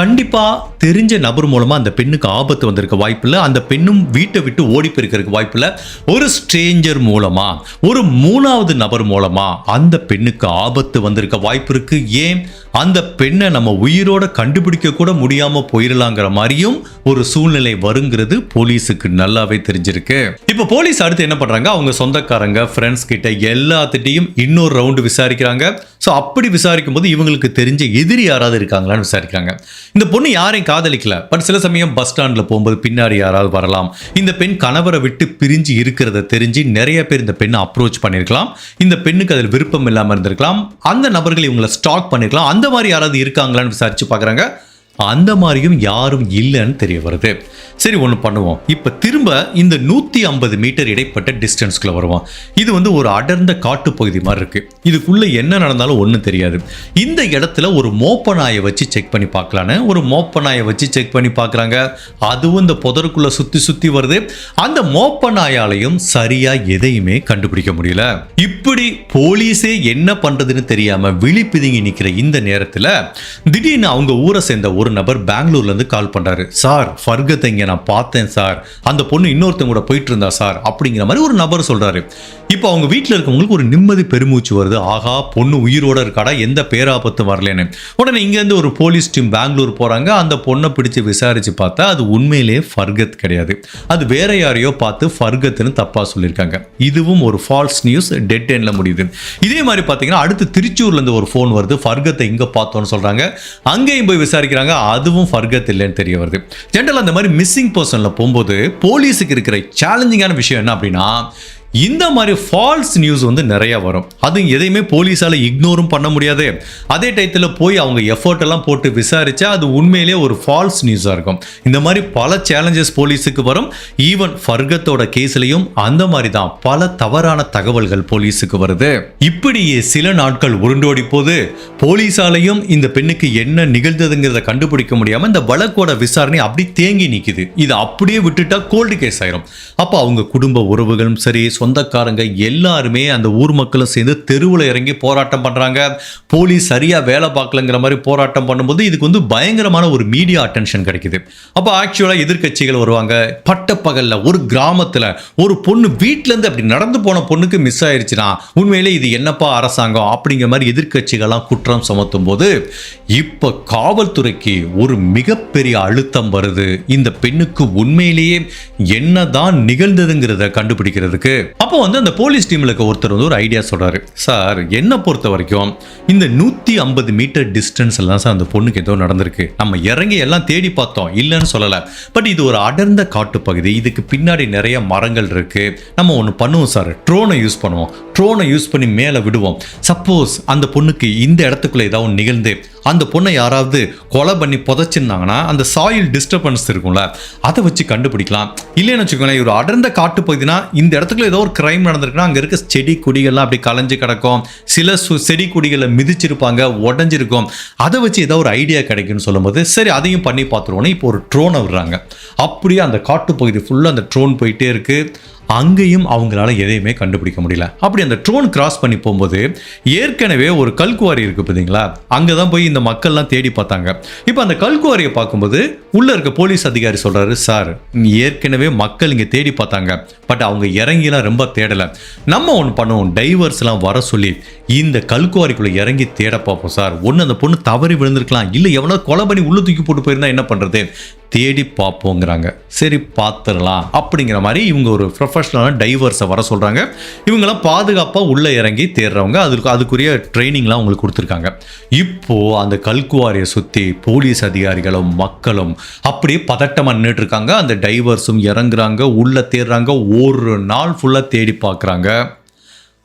கண்டிப்பா தெரிஞ்ச நபர் மூலமா அந்த பெண்ணுக்கு ஆபத்து வந்திருக்க வாய்ப்பில்லை. அந்த பெண்ணும் வீட்டை விட்டு ஓடி போயிருக்கிறதுக்கு வாய்ப்பில்லை. ஒரு ஸ்ட்ரேஞ்சர் மூலமா, ஒரு 3வது நபர் மூலமா அந்த பெண்ணுக்கு ஆபத்து வந்திருக்க வாய்ப்பு இருக்கு. ஏன் அந்த பெண்ணை நம்ம உயிரோட கண்டுபிடிக்க கூட முடியாம போயிடலாங்கிற மாதிரியும் ஒரு சூழ்நிலை வருங்கிறது போலீஸுக்கு நல்லாவே தெரிஞ்சிருக்கு. இப்ப போலீஸ் அடுத்து என்ன பண்றாங்க, அவங்க சொந்தக்காரங்க, ஃப்ரெண்ட்ஸ் கிட்ட எல்லாத்திட்டையும் இன்னொரு ரவுண்டு விசாரிக்கிறாங்க. ஸோ அப்படி விசாரிக்கும் போது இவங்களுக்கு தெரிஞ்ச எதிரி யாராவது இருக்காங்களான்னு விசாரிக்கிறாங்க. இந்த பொண்ணு யாரையும் காதலிக்கல, பட் சில சமயம் பஸ் ஸ்டாண்ட்ல போகும்போது பின்னாடி யாராவது வரலாம். இந்த பெண் கணவரை விட்டு பிரிஞ்சு இருக்கிறத தெரிஞ்சு நிறைய பேர் இந்த பெண்ணை அப்ரோச் பண்ணிருக்கலாம். இந்த பெண்ணுக்கு அதில் விருப்பம் இல்லாமல் இருந்திருக்கலாம். அந்த நபர்கள் இவங்களை ஸ்டாக் பண்ணிருக்கலாம். அந்த மாதிரி யாராவது இருக்காங்களான்னு விசாரிச்சு பார்க்குறாங்க. அந்த மாதிரியும் யாரும் இல்லைன்னு தெரிய வருது. சரி, ஒன்று பண்ணுவோம். இப்போ திரும்ப இந்த 150 மீட்டர் இடைப்பட்ட டிஸ்டன்ஸ்குள்ள வருவோம். இது ஒரு அடர்ந்த காட்டு பகுதி மாதிரி இருக்கு. இதுக்குள்ள என்ன நடந்தாலும் ஒன்றும் தெரியாது. இந்த இடத்துல ஒரு மோப்ப நாயை வச்சு செக் பண்ணி பார்க்கலான்னு ஒரு மோப்ப நாயை வச்சு செக் பண்ணி பார்க்குறாங்க. அதுவும் இந்த புதருக்குள்ள சுற்றி சுற்றி வருது. அந்த மோப்ப நாயாலையும் சரியா எதையுமே கண்டுபிடிக்க முடியல. இப்படி போலீஸே என்ன பண்றதுன்னு தெரியாம விழி பிதுங்கி நிற்கிற இந்த நேரத்தில் திடீர்னு அவங்க ஊரை சேர்ந்த ஒரு நபர் பெங்களூர்ல இருந்து கால் பண்றாரு. சார், ஃபர்கத்தை இங்க நான் பார்த்தேன் சார், அந்த பொண்ணு இன்னொருத்தங்க கூட போயிட்டு இருந்தா சார் அப்படிங்கிற மாதிரி ஒரு நபர் சொல்றாரு. இப்போ அவங்க வீட்டில் இருக்கவங்களுக்கு ஒரு நிம்மதி பெருமூச்சு வருது. ஆகா, பொண்ணு உயிரோட இருக்காடா, எந்த பேராபத்து வரலன்னு. உடனே இங்கேருந்து ஒரு போலீஸ் டீம் பெங்களூர் போறாங்க. அந்த பொண்ணை பிடிச்சு விசாரிச்சு பார்த்தா அது உண்மையிலே ஃபர்கத் கிடையாது. அது வேற யாரையோ பார்த்து ஃபர்கத்னு தப்பா சொல்லியிருக்காங்க. இதுவும் ஒரு ஃபால்ஸ் நியூஸ், டெட் எண்ட்ல முடியுது. இதே மாதிரி பார்த்தீங்கன்னா அடுத்து திருச்சூர்ல இருந்து ஒரு ஃபோன் வருது. ஃபர்கத்தை இங்க பார்த்தோன்னு சொல்றாங்க. அங்கேயும் போய் விசாரிக்கிறாங்க. அதுவும் ஃபர்கத் இல்லைன்னு தெரிய வருது. ஜென்ரல் அந்த மாதிரி மிஸ்ஸிங் பர்சன்ல போகும்போது போலீஸுக்கு இருக்கிற சேலஞ்சிங்கான விஷயம் என்ன அப்படின்னா, இந்த மாதிரி ஃபால்ஸ் நியூஸ் நிறைய வரும். அது எதையுமே போலீஸால இக்னோரும் பண்ண முடியாது. அதே டயத்தில் போய் அவங்க எஃபர்ட் எல்லாம் போட்டு விசாரிச்சா அது உண்மையிலேயே ஒரு ஃபால்ஸ் நியூஸா இருக்கும். இந்த மாதிரி பல சேலஞ்சஸ் போலீஸுக்கு வரும். ஈவன் ஃபர்கத்தோட கேஸ்லயும் அந்த மாதிரி தான் பல தவறான தகவல்கள் போலீஸுக்கு வருது. இப்படியே சில நாட்கள் உருண்டோடி போது போலீஸாலையும் இந்த பெண்ணுக்கு என்ன நிகழ்ந்ததுங்கிறத கண்டுபிடிக்க முடியாம இந்த வழக்கோட விசாரணை அப்படி தேங்கி நிக்குது. இது அப்படியே விட்டுட்டா கோல்டு கேஸ் ஆயிரும். அப்ப அவங்க குடும்ப உறவுகளும் சரி, சொந்தக்காரங்க எல்லாருமே, அந்த ஊர் மக்களும் சேர்ந்து தெருவில் இறங்கி போராட்டம் பண்றாங்க. போலீஸ் சரியா வேலை பார்க்கலங்கிற மாதிரி போராட்டம் பண்ணும்போது இதுக்கு பயங்கரமான ஒரு மீடியா அட்டென்ஷன் கிடைக்குது. அப்போ ஆக்சுவலா எதிர்கட்சிகள் வருவாங்க. பட்டப்பகல்ல ஒரு கிராமத்துல ஒரு பொண்ணு வீட்டுல இருந்து அப்படி நடந்து போன பொண்ணுக்கு மிஸ் ஆயிருச்சுன்னா உண்மையிலே இது என்னப்பா அரசாங்கம் அப்படிங்கிற மாதிரி எதிர்கட்சிகள்லாம் குற்றம் சுமத்தும் போது இப்ப காவல்துறைக்கு ஒரு மிகப்பெரிய அழுத்தம் வருது. இந்த பெண்ணுக்கு உண்மையிலேயே என்னதான் நிகழ்ந்ததுங்கிறத கண்டுபிடிக்கிறதுக்கு. அப்போ அந்த போலீஸ் டீம்ல இருக்க ஒருத்தர் ஒரு ஐடியா சொல்றாரு. சார், என்ன பொறுத்த வரைக்கும் இந்த 150 மீட்டர் டிஸ்டன்ஸ் எல்லாம் சார் அந்த பொண்ணுக்கு ஏதோ நடந்திருக்கு. நம்ம இறங்கி எல்லாம் தேடி பார்த்தோம், இல்லைன்னு சொல்லல. பட் இது ஒரு அடர்ந்த காட்டு பகுதி. இதுக்கு பின்னாடி நிறைய மரங்கள் இருக்கு. நம்ம ஒன்று பண்ணுவோம் சார், ட்ரோனை யூஸ் பண்ணுவோம். ட்ரோனை யூஸ் பண்ணி மேலே விடுவோம். சப்போஸ் அந்த பொண்ணுக்கு இந்த இடத்துக்குள்ள ஏதாவது நிகழ்ந்து அந்த பொண்ணை யாராவது கொலை பண்ணி புதைச்சிருந்தாங்கன்னா அந்த சாயில் டிஸ்டர்பன்ஸ் இருக்கும்ல, அதை வச்சு கண்டுபிடிக்கலாம். இல்லைன்னு வச்சுக்கோங்களேன், ஒரு அடர்ந்த காட்டு பகுதினா இந்த இடத்துக்குள்ள ஏதோ ஒரு கிரைம் நடந்திருக்குன்னா அங்கே இருக்க செடி கொடிகள்லாம் அப்படி கலைஞ்சு கிடக்கும். சில செடி கொடிகளை மிதிச்சிருப்பாங்க, உடஞ்சிருக்கும். அதை வச்சு ஏதோ ஒரு ஐடியா கிடைக்குன்னு சொல்லும்போது சரி அதையும் பண்ணி பார்த்துருவோன்னு இப்போ ஒரு ட்ரோனை விடுறாங்க. அப்படியே அந்த காட்டு பகுதி ஃபுல்லாக அந்த ட்ரோன் போயிட்டே இருக்கு. அங்கேயும் அவங்களால எதையுமே கண்டுபிடிக்க முடியல. அப்படி அந்த ட்ரோன் கிராஸ் பண்ணி போகும்போது ஏற்கனவே ஒரு கல்குவாரி இருக்கு பார்த்தீங்களா, அங்கே தான் போய் இந்த மக்கள்லாம் தேடி பார்த்தாங்க. இப்போ அந்த கல்குவாரியை பார்க்கும்போது உள்ள இருக்க போலீஸ் அதிகாரி சொல்றாரு, சார் ஏற்கனவே மக்கள் இங்கே தேடி பார்த்தாங்க, பட் அவங்க இறங்கிலாம் ரொம்ப தேடலை. நம்ம ஒன்று பண்ணுவோம், டைவர்ஸ்லாம் வர சொல்லி இந்த கல்குவாரிக்குள்ளே இறங்கி தேட பார்ப்போம் சார். ஒன்று அந்த பொண்ணு தவறி விழுந்திருக்கலாம், இல்லை எவனோ கொலை பண்ணி உள்ள தூக்கி போட்டு போயிருந்தா என்ன பண்ணுறது, தேடி பார்ப்போங்கிறாங்க. சரி பார்த்துடலாம் அப்படிங்கிற மாதிரி இவங்க ஒரு ப்ரொஃபஷனலான டைவர்ஸை வர சொல்கிறாங்க. இவங்களாம் பாதுகாப்பாக உள்ளே இறங்கி தேடுறவங்க. அதுக்குரிய ட்ரைனிங்லாம் அவங்களுக்கு கொடுத்துருக்காங்க. இப்போது அந்த கல்குவாரியை சுற்றி போலீஸ் அதிகாரிகளும் மக்களும் அப்படியே பதட்டமாக நின்றுட்டு இருக்காங்க. அந்த டைவர்ஸும் இறங்குறாங்க, உள்ளே தேடுறாங்க. ஒரு நாள் ஃபுல்லாக தேடி பார்க்குறாங்க.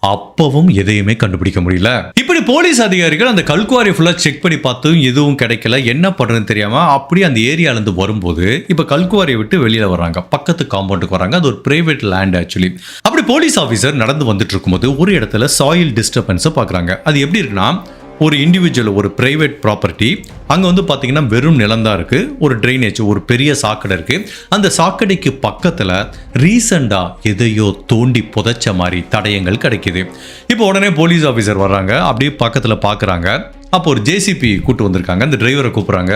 அப்பவும் எதையுமே கண்டுபிடிக்க முடியல. இப்படி போலீஸ் அதிகாரிகள் அந்த கல்குவாரி ஃபுல்லா செக் பண்ணி பார்த்தும் எதுவும் கிடைக்கல. என்ன பண்றதுன்னு தெரியாம அப்படியே அந்த ஏரியால இருந்து வரும்போது இப்ப கல்குவாரியை விட்டு வெளியில வர்றாங்க. பக்கத்து காம்பவுண்டுக்கு வராங்க. அது ஒரு பிரைவேட் லேண்ட் ஆக்சுவலி. அப்படி போலீஸ் ஆபீசர் நடந்து வந்துட்டு இருக்கும்போது ஒரு இடத்துல சாயில் டிஸ்டர்பன்ஸை பாக்குறாங்க. அது எப்படி இருக்குன்னா, ஒரு இண்டிவிஜுவல், ஒரு பிரைவேட் ப்ராப்பர்ட்டி, அங்கே வந்து பார்த்தீங்கன்னா வெறும் நிலம்தான் இருக்குது. ஒரு ட்ரைனேஜ், ஒரு பெரிய சாக்கடை இருக்குது. அந்த சாக்கடைக்கு பக்கத்தில் ரீசெண்டாக எதையோ தோண்டி புதைச்ச மாதிரி தடயங்கள் கிடைக்குது. இப்போ உடனே போலீஸ் ஆஃபீஸர் வர்றாங்க. அப்படியே பக்கத்தில் பார்க்குறாங்க. அப்போ ஒரு ஜேசிபி கூட்டு வந்திருக்காங்க. அந்த டிரைவரை கூப்பிட்றாங்க.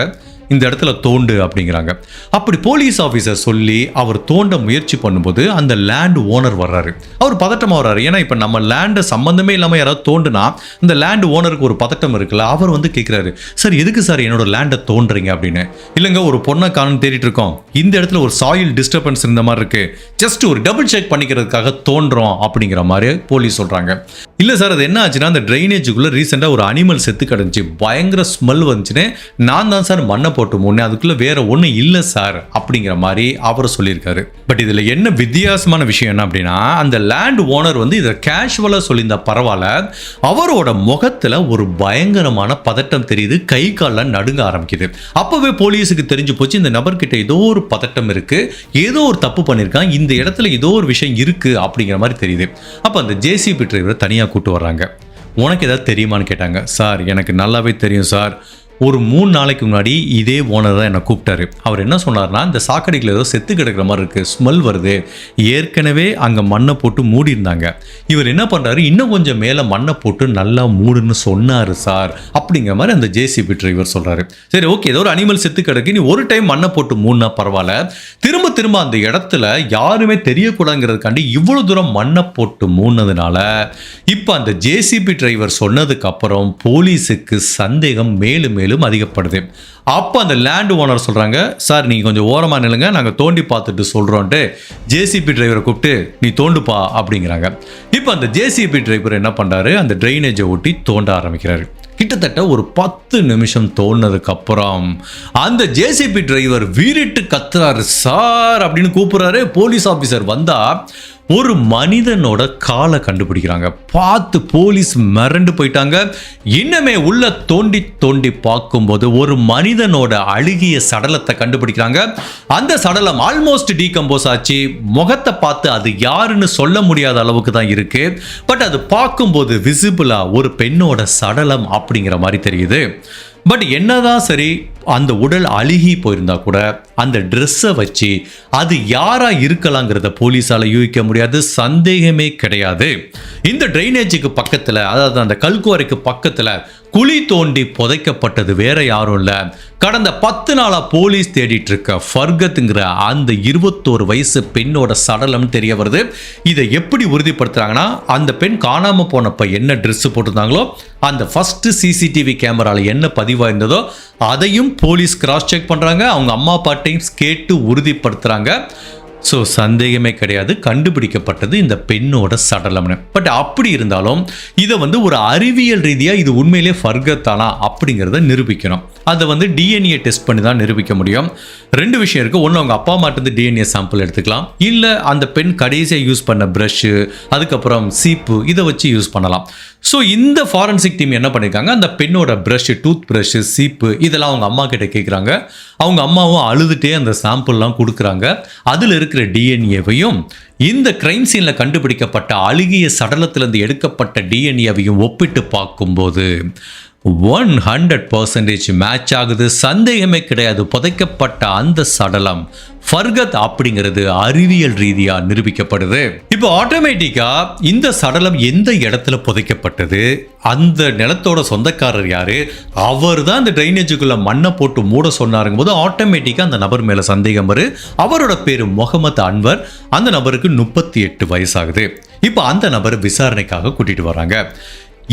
இந்த இடத்துல தோண்டு அப்படிங்கிறாங்க. அப்படி போலீஸ் ஆஃபீஸர் சொல்லி அவர் தோண்ட முயற்சி பண்ணும்போது அந்த லேண்ட் ஓனர் வர்றாரு. அவர் பதட்டமாக வர்றாரு. ஏன்னா இப்போ நம்ம லேண்டை சம்மந்தமே இல்லாமல் யாராவது தோண்டுனா இந்த லேண்ட் ஓனருக்கு ஒரு பதட்டம் இருக்குல்ல. அவர் வந்து கேட்குறாரு, சார் எதுக்கு சார் என்னோட லேண்டை தோன்றீங்க அப்படின்னு. இல்லைங்க, ஒரு பொண்ணை காணும் தேடிட்டு இருக்கோம். இந்த இடத்துல ஒரு சாயில் டிஸ்டர்பன்ஸ் இருந்த மாதிரி இருக்கு. ஜஸ்ட் ஒரு டபுள் செக் பண்ணிக்கிறதுக்காக தோன்றோம் அப்படிங்கிற மாதிரி போலீஸ் சொல்றாங்க. இல்லை சார், அது என்ன ஆச்சுன்னா, அந்த ட்ரைனேஜுக்குள்ள ரீசெண்டாக ஒரு அனிமல் செத்து கிடந்துச்சு. பயங்கர ஸ்மெல் வந்துச்சுன்னு நான் தான் சார் மண்ணை போட்டு முன்னே, அதுக்குள்ள வேற ஒன்றும் இல்லை சார் அப்படிங்கிற மாதிரி அவர் சொல்லியிருக்காரு. பட் இதில் என்ன வித்தியாசமான விஷயம் என்ன அப்படின்னா, அந்த லேண்ட் ஓனர் வந்து இதை கேஷுவலாக சொல்லியிருந்தா பரவாயில்ல, அவரோட முகத்தில் ஒரு பயங்கரமான பதட்டம் தெரியுது. கை காலில் நடுங்க ஆரம்பிக்குது. அப்போவே போலீஸுக்கு தெரிஞ்சு போச்சு, இந்த நபர்கிட்ட ஏதோ ஒரு பதட்டம் இருக்கு, ஏதோ ஒரு தப்பு பண்ணியிருக்கான், இந்த இடத்துல ஏதோ ஒரு விஷயம் இருக்கு அப்படிங்கிற மாதிரி தெரியுது. அப்போ அந்த ஜேசிபி டிரைவரை தனியாக கூட்டு வர்றாங்க. உனக்கு ஏதாவது தெரியுமான்னு கேட்டாங்க. சார் எனக்கு நல்லாவே தெரியும் சார். ஒரு 3 நாளைக்கு முன்னாடி இதே ஓனர் தான் என்னை கூப்பிட்டாரு. அவர் என்ன சொன்னார்னா, இந்த சாக்கடையில் ஏதோ செத்து கிடக்கிற மாதிரி இருக்குது, ஸ்மெல் வருது. ஏற்கனவே அங்கே மண்ணை போட்டு மூடி இருந்தாங்க. இவர் என்ன பண்ணுறாரு, இன்னும் கொஞ்சம் மேலே மண்ணை போட்டு நல்லா மூடுன்னு சொன்னார் சார் அப்படிங்கிற மாதிரி அந்த ஜேசிபி டிரைவர் சொல்கிறாரு. சரி ஓகே, ஏதோ ஒரு அனிமல் செத்து கிடக்கு, நீ ஒரு டைம் மண்ணை போட்டு மூடினா பரவாயில்ல, திரும்ப திரும்ப அந்த இடத்துல யாருமே தெரியக்கூடாதுங்கிறதுக்காண்டி இவ்வளோ தூரம் மண்ணை போட்டு மூடினதுனால இப்போ அந்த ஜேசிபி டிரைவர் சொன்னதுக்கு அப்புறம் போலீஸுக்கு சந்தேகம் மேலும் அதிகப்படுது. அப்போ அந்த லேண்ட் ஓனர் சொல்றாங்க, சார் நீங்க கொஞ்சம் ஓரமா நில்லுங்க, நாங்க தோண்டி பார்த்துட்டு சொல்றோம்ட்டு ஜேசிபி டிரைவரை கூப்பிட்டு நீ தோண்டுப்பா அப்படிங்கிறாங்க. இப்போ அந்த ஜேசிபி டிரைவர் என்ன பண்றாரு, அந்த ட்ரைனேஜை ஒட்டி தோண்ட ஆரம்பிக்கிறாரு. கிட்டத்தட்ட ஒரு 10 நிமிஷம் தோணுனதுக்கு அப்புறம் அந்த ஜேசிபி டிரைவர் வீறிட்டு கத்துறாரு, சார் அப்படின்னு கூப்பிடுறாரு. போலீஸ் ஆபீசர் வந்தா ஒரு மனிதனோட காலை கண்டுபிடிக்கிறாங்க. பார்த்து போலீஸ் மிரண்டு போயிட்டாங்க. இன்னமே உள்ள தோண்டி தோண்டி பார்க்கும்போது ஒரு மனிதனோட அழுகிய சடலத்தை கண்டுபிடிக்கிறாங்க. அந்த சடலம் ஆல்மோஸ்ட் டீகம்போஸ் ஆச்சு. முகத்தை பார்த்து அது யாருன்னு சொல்ல முடியாத அளவுக்கு தான் இருக்கு. பட் அது பார்க்கும்போது விசிபிளா ஒரு பெண்ணோட சடலம் அப்படிங்கிற மாதிரி தெரியுது. பட் என்னதான் சரி, அந்த உடல் அழுகி போயிருந்தா கூட அந்த ட்ரெஸ்ஸை வச்சு அது யாரா இருக்கலாங்கிறத போலீஸால யூகிக்க முடியாது, சந்தேகமே கிடையாது. இந்த ட்ரைனேஜுக்கு பக்கத்துல, அதாவது அந்த கல்குவாரிக்கு பக்கத்துல குழி தோண்டி புதைக்கப்பட்டது வேற யாரும் இல்ல, கடந்த 10 நாளா போலீஸ் தேடிட்டு இருக்க ஃபர்கத்ங்கிற அந்த 21 வயசு பெண்ணோட சடலம் தெரிய வருது. இதை எப்படி உறுதிப்படுத்துறாங்கன்னா, அந்த பெண் காணாம போனப்ப என்ன ட்ரெஸ் போட்டிருந்தாங்களோ அந்த ஃபர்ஸ்ட் சிசிடிவி கேமரால என்ன பதிவாயிருந்ததோ அதையும் போலீஸ் கிராஸ் செக் பண்றாங்க. அவங்க அம்மா அப்பாட்டையும் கேட்டு உறுதிப்படுத்துறாங்க. ஸோ சந்தேகமே கிடையாது, கண்டுபிடிக்கப்பட்டது இந்த பெண்ணோட சடலம்னு. பட் அப்படி இருந்தாலும் இதை வந்து ஒரு அறிவியல் ரீதியாக இது உண்மையிலே ஃபர்கத்தானா அப்படிங்கிறத நிரூபிக்கணும். அதை வந்து டிஎன்ஏ டெஸ்ட் பண்ணி தான் நிரூபிக்க முடியும். 2 விஷயம் இருக்குது. ஒன்று, அவங்க அப்பா அம்மாட்டு டிஎன்ஏ சாம்பிள் எடுத்துக்கலாம். இல்லை அந்த பெண் கடைசியாக யூஸ் பண்ண ப்ரஷ்ஷு, அதுக்கப்புறம் சீப்பு, இதை வச்சு யூஸ் பண்ணலாம். ஸோ இந்த ஃபாரன்சிக் டீம் என்ன பண்ணியிருக்காங்க, அந்த பெண்ணோட ப்ரஷ்ஷு, டூத் ப்ரஷ்ஷு, சீப்பு இதெல்லாம் அவங்க அம்மா கிட்ட கேட்குறாங்க. அவங்க அம்மாவும் அழுதுகிட்டே அந்த சாம்பிள்லாம் கொடுக்குறாங்க. அதில் இருக்கிற டிஎன்ஏவையும் இந்த கிரைம் சீனில் கண்டுபிடிக்கப்பட்ட அழுகிய சடலத்திலிருந்து எடுக்கப்பட்ட டிஎன்ஏவையும் ஒப்பிட்டு பார்க்கும்போது 100% மேட்ச் ஆகுது. சந்தேகமே கிடையாது, புதைக்கப்பட்ட அந்த சடலம் ஃபர்கத் அப்படிங்கிறது அறிவியல் ரீதியா நிரூபிக்கப்படுது. இப்போ ஆட்டோமேட்டிக்கா இந்த சடலம் எந்த இடத்துல புதைக்கப்பட்டது, அந்த நிலத்தோட சொந்தக்காரர் யாரு, அவர் தான் இந்த ட்ரைனேஜுக்குள்ள மண்ணை போட்டு மூட சொன்னாருங்கும் போது ஆட்டோமேட்டிக்கா அந்த நபர் மேல சந்தேகம் வரும். அவரோட பேரு முகமது அன்வர். அந்த நபருக்கு 38 வயசாகுது. இப்போ அந்த நபர் விசாரணைக்காக கூட்டிட்டு வராங்க.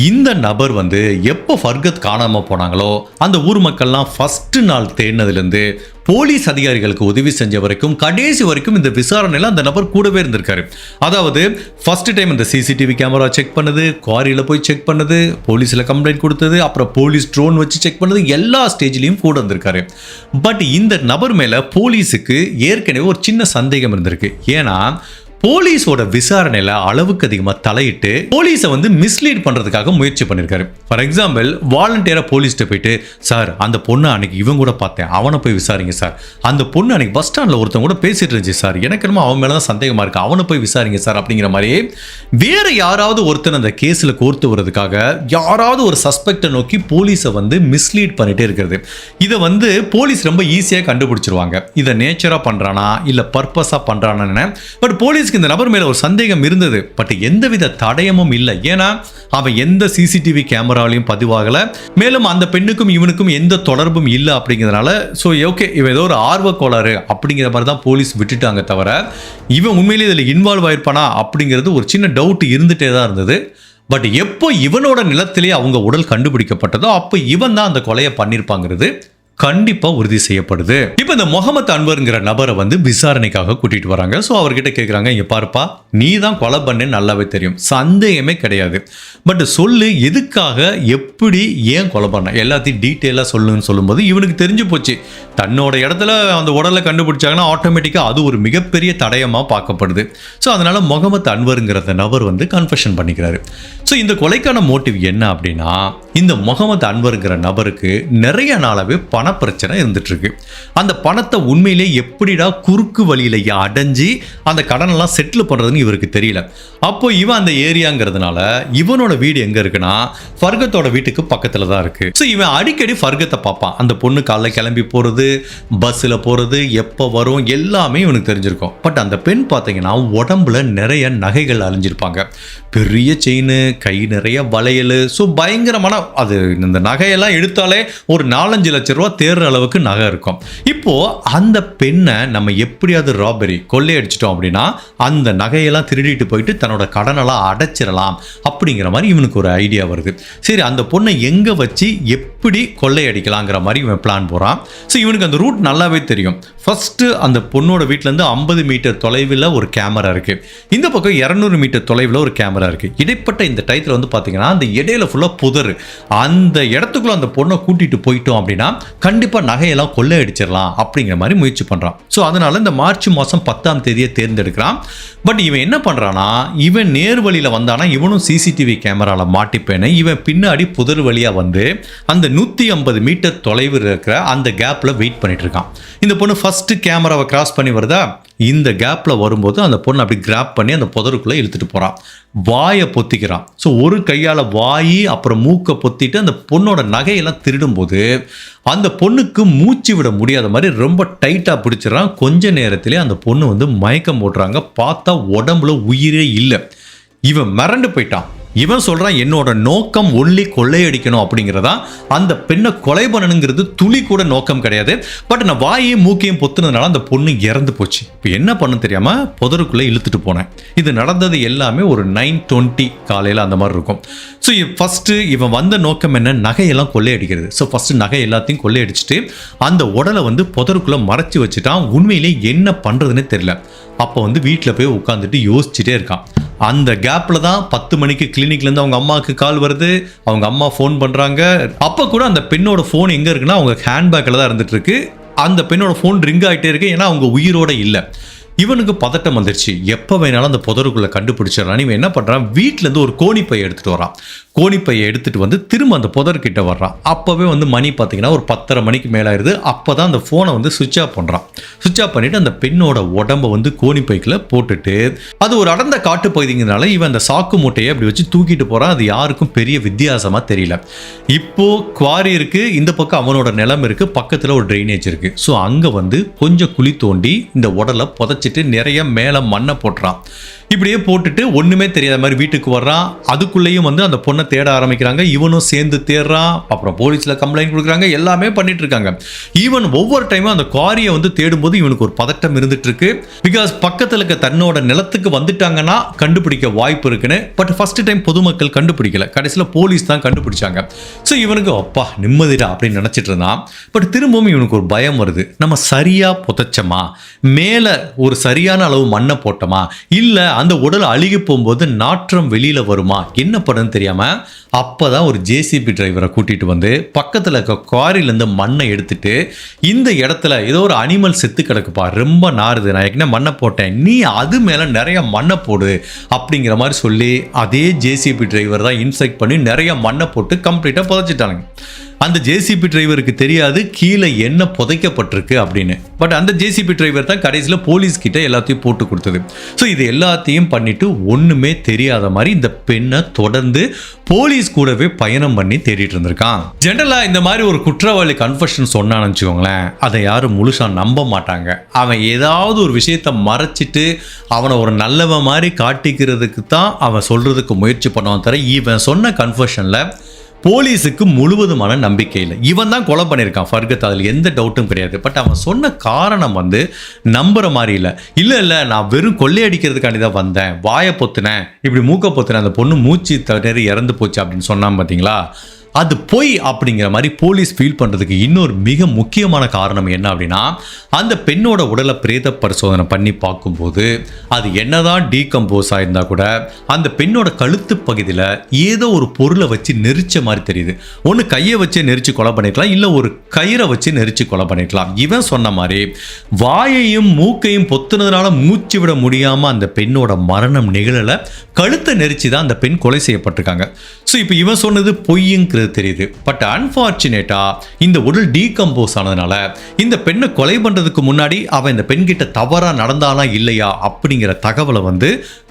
இந்த நபர் வந்து எப்போ ஃபர்கத் காணாமல் போனாங்களோ அந்த ஊர் மக்கள்லாம் ஃபர்ஸ்ட் நாள் தேடினதுலேருந்து போலீஸ் அதிகாரிகளுக்கு உதவி செஞ்ச வரைக்கும் கடைசி வரைக்கும் இந்த விசாரணையில் அந்த நபர் கூடவே இருந்திருக்காரு. அதாவது ஃபர்ஸ்ட் டைம் இந்த சிசிடிவி கேமரா செக் பண்ணது, குவாரியில் போய் செக் பண்ணது, போலீஸில் கம்ப்ளைண்ட் கொடுத்தது, அப்புறம் போலீஸ் ட்ரோன் வச்சு செக் பண்ணது, எல்லா ஸ்டேஜ்லையும் கூட இருந்திருக்காரு. பட் இந்த நபர் மேலே போலீஸுக்கு ஏற்கனவே ஒரு சின்ன சந்தேகம் இருந்திருக்கு. ஏன்னா போலீஸோட விசாரணையில அளவுக்கு அதிகமா தலையிட்டு போலீஸை வந்து மிஸ்லீட் பண்றதுக்காக முயற்சி பண்ணிருக்காரு. ஃபார் எக்ஸாம்பிள், வாலண்டியரா போலீஸ்ட்ட போயிட்டு, சார் அந்த பொண்ணு அன்னைக்கு இவன் கூட பார்த்தேன், அவனை போய் விசாரிங்க சார். அந்த பொண்ணு அன்னைக்கு பஸ் ஸ்டாண்ட்ல ஒருத்தன் கூட பேசிட்டு இருந்துச்சு சார், எனக்கு என்னமோ அவன் மேலதான் சந்தேகமா இருக்கு, அவனை போய் விசாரிங்க சார் அப்படிங்கிற மாதிரி வேற யாராவது ஒருத்தன் அந்த கேஸ்ல கோர்த்து வர்றதுக்காக யாராவது ஒரு சஸ்பெக்டை நோக்கி போலீஸை வந்து மிஸ்லீட் பண்ணிட்டே இருக்கிறது. இதை வந்து போலீஸ் ரொம்ப ஈஸியா கண்டுபிடிச்சிருவாங்க. இதை நேச்சரா பண்றானா இல்ல பர்பஸா பண்றானு. பட் போலீஸ்க்கு இந்த நபர் மேல ஒரு சந்தேகம் இருந்தது. பட் எந்தவித தடயமும் இல்லை. ஏன்னா அவன் எந்த சிசிடிவி கேமராலையும் பதிவாகல. மேலும் அந்த பெண்ணுக்கும் இவனுக்கும் எந்த தொடர்பும் இல்லை அப்படிங்கிறதுனால ஸோ ஓகே, இவன் ஏதோ ஒரு ஆர்வ கோளாறு அப்படிங்கிற மாதிரி தான் போலீஸ் விட்டுட்டாங்க. தவிர இவன் உண்மையிலேயே இதில் இன்வால்வ் ஆயிருப்பானா அப்படிங்கிறது ஒரு சின்ன டவுட் இருந்துட்டே தான் இருந்தது. பட் எப்போ இவனோட நிலத்திலேயே அவங்க உடல் கண்டுபிடிக்கப்பட்டதோ அப்போ இவன் தான் அந்த கொலையை பண்ணியிருப்பாங்கிறது கண்டிப்பா உறுதி செய்யப்படுது. இப்போ இந்த முகமது அன்வர்ங்கிற நபரை வந்து விசாரணைக்காக கூட்டிட்டு வராங்க. ஸோ அவர்கிட்ட கேட்குறாங்க, இங்க பாருப்பா, நீ தான் கொலை பண்ணேன்னு நல்லாவே தெரியும், சந்தேகமே கிடையாது. பட் சொல்லு, எதுக்காக, எப்படி, ஏன் கொலை பண்ண, எல்லாத்தையும் டீட்டெயிலாக சொல்லுன்னு சொல்லும்போது இவனுக்கு தெரிஞ்சு போச்சு, தன்னோட இடத்துல அந்த உடலை கண்டுபிடிச்சாங்கன்னா ஆட்டோமேட்டிக்காக அது ஒரு மிகப்பெரிய தடயமாக பார்க்கப்படுது. ஸோ அதனால முகமது அன்வருங்கிற நபர் வந்து கன்ஃபெஷன் பண்ணிக்கிறாரு. ஸோ இந்த கொலைக்கான மோட்டிவ் என்ன அப்படின்னா, இந்த முகமது அன்வருங்கிற நபருக்கு நிறைய நாளாவே பண பிரச்சனை இருந்துட்டு இருக்கு. அந்த பணத்தை உண்மையிலே எப்படிடா குறுக்கு வழியில அடைஞ்சி அந்த கடனெல்லாம் செட்டில் பண்றதுன்னு இவருக்கு தெரியல. அப்போ இவன் அந்த ஏரியாங்கிறதுனால இவனோட வீடு எங்க இருக்குன்னா ஃபர்கத்தோட வீட்டுக்கு பக்கத்துல தான் இருக்கு. ஸோ இவன் அடிக்கடி ஃபர்கத்தை பார்ப்பான். அந்த பொண்ணு காலைல கிளம்பி போறது, பஸ்ஸில் போறது, எப்போ வரும் எல்லாமே இவனுக்கு தெரிஞ்சிருக்கும். பட் அந்த பெண் பார்த்தீங்கன்னா உடம்புல நிறைய நகைகள் அழிஞ்சிருப்பாங்க. பெரிய செயின், கை நிறைய வளையல், ஸோ பயங்கரமான அது. இந்த நகையெல்லாம் எடுத்தாலே ஒரு 4-5 லட்சம் ரூபா தேர்ற அளவுக்கு நகை இருக்கும். இப்போ அந்த பெண்ணை நம்ம எப்படியாவது ராபரி கொள்ளையடிச்சிட்டோம் அப்படின்னா அந்த நகையெல்லாம் திருடிட்டு போயிட்டு தன்னோட கடனெல்லாம் அடைச்சிடலாம் அப்படிங்கிற மாதிரி இவனுக்கு ஒரு ஐடியா வருது. சரி, அந்த பொண்ணை எங்க வச்சு எப்படி கொள்ளையடிக்கலாங்கிற மாதிரி இவன் பிளான் போறான். ஸோ இவனுக்கு அந்த ரூட் நல்லாவே தெரியும். ஃபர்ஸ்ட் அந்த பொண்ணோட வீட்டிலேருந்து 50 மீட்டர் தொலைவில் ஒரு கேமரா இருக்கு. இந்த பக்கம் 200 மீட்டர் தொலைவில் ஒரு கேமரா இருக்கு. இடைப்பட்ட இந்த டயத்தில் வந்து பார்த்தீங்கன்னா அந்த இடையில ஃபுல்லாக புதர். அந்த இடத்துக்குள்ள அந்த பொண்ணை கூட்டிட்டு போயிட்டோம் அப்படின்னா கண்டிப்பா நகையெல்லாம் கொள்ளையடிச்சிடலாம் அப்படிங்கிற மாதிரி முயற்சி பண்றான். ஸோ அதனால இந்த மார்ச் மாதம் 10ஆம் தேதியை தேர்ந்தெடுக்கிறான். பட் இவன் என்ன பண்றானா, இவன் நேர் வழியில வந்தானா இவனும் சிசிடிவி கேமரால மாட்டிப்பேன்னு இவன் பின்னாடி புதர் வழியா வந்து அந்த 150 மீட்டர் தொலைவில் இருக்கிற அந்த கேப்ல வெயிட் பண்ணிட்டு இருக்கான். இந்த பொண்ணு ஃபர்ஸ்ட் கேமராவை கிராஸ் பண்ணி வருதா, இந்த கேப்ல வரும்போது அந்த பொண்ணு அப்படி கிராப் பண்ணி அந்த புதருக்குள்ள இழுத்துட்டு போறான். வாயை பொத்திக்கிறான். ஸோ ஒரு கையால் வாயி அப்புறம் மூக்கை பொத்திட்டு அந்த பொண்ணோட நகையெல்லாம் திருடும்போது அந்த பொண்ணுக்கு மூச்சு விட முடியாத மாதிரி ரொம்ப டைட்டாக பிடிச்சிடறான். கொஞ்ச நேரத்திலே அந்த பொண்ணு வந்து மயக்கம் போடுறாங்க. பார்த்தா உடம்புல உயிரே இல்லை. இவன் மிரண்டு போயிட்டான். இவன் சொல்றான், என்னோட நோக்கம் ஒன்லி கொள்ளையடிக்கணும் அப்படிங்கிறதா, அந்த பெண்ணை கொலை பண்ணணுங்கிறது துளி கூட நோக்கம் கிடையாது. பட் நான் வாயையும் மூக்கையும் பொத்துனதுனால அந்த பொண்ணு இறந்து போச்சு. இப்போ என்ன பண்ண தெரியாம புதருக்குள்ளே இழுத்துட்டு போனேன். இது நடந்தது எல்லாமே ஒரு 9:20 காலையில் அந்த மாதிரி இருக்கும். ஸோ ஃபர்ஸ்ட் இவன் வந்த நோக்கம் என்ன, நகையெல்லாம் கொள்ளையடிக்கிறது. ஸோ ஃபர்ஸ்ட் நகை எல்லாத்தையும் கொள்ளையடிச்சிட்டு அந்த உடலை வந்து புதருக்குள்ளே மறைச்சி வச்சுட்டான். உண்மையிலே என்ன பண்றதுன்னு தெரியல. அப்போ வந்து வீட்டில் போய் உட்காந்துட்டு யோசிச்சுட்டே இருக்கான். அந்த கேப்பில் தான் 10 மணிக்கு கிளினிக்லேருந்து அவங்க அம்மாவுக்கு கால் வருது. அவங்க அம்மா ஃபோன் பண்ணுறாங்க. அப்போ கூட அந்த பெண்ணோட ஃபோன் எங்கே இருக்குன்னா அவங்க ஹேண்ட்பேக்கில் தான் இருந்துட்டு இருக்கு. அந்த பெண்ணோட ஃபோன் ரிங் ஆகிட்டே இருக்கு. ஏன்னா அவங்க உயிரோட இல்லை. இவனுக்கு பதட்டம் வந்துருச்சு. எப்போ வேணாலும் அந்த புதருக்குள்ளே கண்டுபிடிச்சிடறான். இவன் என்ன பண்ணுறான், வீட்டிலேருந்து ஒரு கோணிப்பையை எடுத்துகிட்டு வரான். கோணிப்பையை எடுத்துகிட்டு வந்து திரும்ப அந்த புதர்கிட்ட வர்றான். அப்போவே வந்து மணி பார்த்தீங்கன்னா ஒரு 10:30 மணிக்கு மேலே ஆயிடுது. அப்போ தான் அந்த ஃபோனை வந்து சுவிட்ச் ஆஃப் பண்ணுறான். சுவிட்ச் ஆஃப் பண்ணிவிட்டு அந்த பெண்ணோட உடம்பை வந்து கோணிப்பைக்குள்ளே போட்டுட்டு, அது ஒரு அடர்ந்த காட்டு பகுதிங்கிறதுனால இவன் அந்த சாக்கு மூட்டையை அப்படி வச்சு தூக்கிட்டு போகிறான். அது யாருக்கும் பெரிய வித்தியாசமாக தெரியல. இப்போது குவாரி இருக்குது, இந்த பக்கம் அவனோட நிலம் இருக்குது, பக்கத்தில் ஒரு ட்ரைனேஜ் இருக்குது. ஸோ அங்கே வந்து கொஞ்சம் குழி தோண்டி இந்த உடலை புதைச்சிட்டு நிறைய மேலே மண்ணை போட்டுறான். இப்படியே போட்டுட்டு ஒன்றுமே தெரியாத மாதிரி வீட்டுக்கு வர்றான். அதுக்குள்ளேயும் வந்து அந்த பொண்ணை தேட ஆரம்பிக்கிறாங்க. இவனும் சேர்ந்து தேடுறான். அப்புறம் போலீஸில் கம்ப்ளைண்ட் கொடுக்குறாங்க. எல்லாமே பண்ணிட்டு இருக்காங்க. ஈவன் ஒவ்வொரு டைமும் அந்த குவாரியை வந்து தேடும்போது இவனுக்கு ஒரு பதட்டம் இருந்துட்டு இருக்கு. பிகாஸ் பக்கத்தில் இருக்க தன்னோட நிலத்துக்கு வந்துட்டாங்கன்னா கண்டுபிடிக்க வாய்ப்பு இருக்குன்னு. பட் ஃபர்ஸ்ட் டைம் பொதுமக்கள் கண்டுபிடிக்கல, கடைசியில் போலீஸ் தான் கண்டுபிடிச்சாங்க. ஸோ இவனுக்கு அப்பா நிம்மதிடா அப்படின்னு நினச்சிட்டு இருந்தான். பட் திரும்பவும் இவனுக்கு ஒரு பயம் வருது. நம்ம சரியாக புதைச்சோமா, மேலே ஒரு சரியான அளவு மண்ணை போட்டோமா, இல்லை அந்த உடல் அழுகி போகும்போது நாற்றம் வெளியில் வருமா, என்ன பண்ணுன்னு தெரியாமல் அப்போ தான் ஒரு ஜேசிபி டிரைவரை கூட்டிகிட்டு வந்து பக்கத்தில் இருக்க குவாரிலேருந்து மண்ணை எடுத்துட்டு, இந்த இடத்துல ஏதோ ஒரு அனிமல் செத்து கிடக்குப்பா, ரொம்ப நாறுது, நான் ஏற்கனவே மண்ணை போட்டேன், நீ அது மேலே நிறைய மண்ணை போடு அப்படிங்கிற மாதிரி சொல்லி அதே ஜேசிபி டிரைவர் தான் இன்செக்ட் பண்ணி நிறைய மண்ணை போட்டு கம்ப்ளீட்டாக புதைச்சிட்டானுங்க. அந்த ஜேசிபி டிரைவருக்கு தெரியாது கீழே என்ன புதைக்கப்பட்டிருக்கு அப்படின்னு. பட் அந்த ஜேசிபி டிரைவர் தான் கடைசியில் போலீஸ் கிட்ட எல்லாத்தையும் போட்டு கொடுத்தது. ஸோ இது எல்லாத்தையும் பண்ணிட்டு ஒன்றுமே தெரியாத மாதிரி இந்த பெண்ணை தொடர்ந்து போலீஸ் கூடவே பயணம் பண்ணி தேடிட்டு இருந்திருக்கான். ஜென்ரலாக இந்த மாதிரி ஒரு குற்றவாளி கன்ஃபெஷன் சொன்னான்னு வச்சுக்கோங்களேன், அதை யாரும் முழுசாக நம்ப மாட்டாங்க. அவன் ஏதாவது ஒரு விஷயத்தை மறைச்சிட்டு அவனை ஒரு நல்லவன் மாதிரி காட்டிக்கிறதுக்கு தான் அவன் சொல்றதுக்கு முயற்சி பண்ணுவான் தவிர, இவன் சொன்ன கன்ஃபெஷனில் போலீஸுக்கு முழுவதுமான நம்பிக்கை இல்லை. இவன் தான் கொலை பண்ணியிருக்கான் ஃபர்கத், அதில் எந்த டவுட்டும் கிடையாது. பட் அவன் சொன்ன காரணம் நம்புற மாதிரி இல்லை நான் வெறும் கொள்ளையடிக்கிறதுக்காண்டி தான் வந்தேன், வாயை பொத்துனேன், இப்படி மூக்க பொத்துனேன், அந்த பொண்ணு மூச்சு தவறி இறந்து போச்சு அப்படின்னு சொன்னான் பார்த்தீங்களா, அது பொய் அப்படிங்கிற மாதிரி போலீஸ் ஃபீல் பண்ணுறதுக்கு இன்னொரு மிக முக்கியமான காரணம் என்ன அப்படின்னா, அந்த பெண்ணோட உடலை பிரேத பரிசோதனை பண்ணி பார்க்கும்போது அது என்னதான் டீகம்போஸ் ஆயிருந்தா கூட அந்த பெண்ணோட கழுத்து பகுதியில் ஏதோ ஒரு பொருளை வச்சு நெரிச்ச மாதிரி தெரியுது. ஒன்று கையை வச்சு நெரிச்சு கொலை பண்ணிக்கலாம், இல்லை ஒரு கயிறை வச்சு நெரிச்சு கொலை பண்ணிக்கலாம். இவன் சொன்ன மாதிரி வாயையும் மூக்கையும் பொத்துனதுனால மூச்சு விட முடியாமல் அந்த பெண்ணோட மரணம் நிகழலை, கழுத்தை நெரிச்சு தான் அந்த பெண் கொலை செய்யப்பட்டிருக்காங்க. ஸோ இப்போ இவன் சொன்னது பொய்யுங்கிறது தெரியுது. பட் அன்பார்ச்சுனேட்டா இந்த உடல் டீகம்போஸ் ஆனதுனால இந்த பெண்ணை கொலை பண்றதுக்கு முன்னாடி அவன் இந்த பெண் கிட்ட தவறா நடந்தானா இல்லையா அப்படிங்கிற தகவலை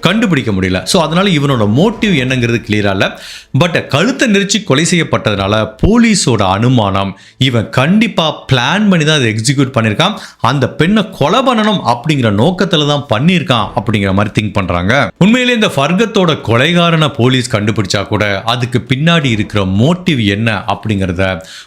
கண்டுபிடிக்க முடியல. ஸோ அதனால இவனோட மோட்டிவ் என்னங்கிறது கிளியரா இல்லை. பட் கழுத்தை நெரிச்சு கொலை செய்யப்பட்டதுனால போலீஸோட அனுமானம் இவன் கண்டிப்பா பிளான் பண்ணி தான் அதை எக்ஸிக்யூட் பண்ணியிருக்கான், அந்த பெண்ணை கொலை பண்ணணும் அப்படிங்கிற நோக்கத்துல தான் பண்ணியிருக்கான் அப்படிங்கிற மாதிரி திங்க் பண்றாங்க. உண்மையிலே இந்த ஃபர்கத்தோட கொலைகாரனை போலீஸ் கண்டுபிடிச்சா கூட அதுக்கு பின்னாடி இருக்கிற மோட்டிவ் என்ன அப்படிங்கிறத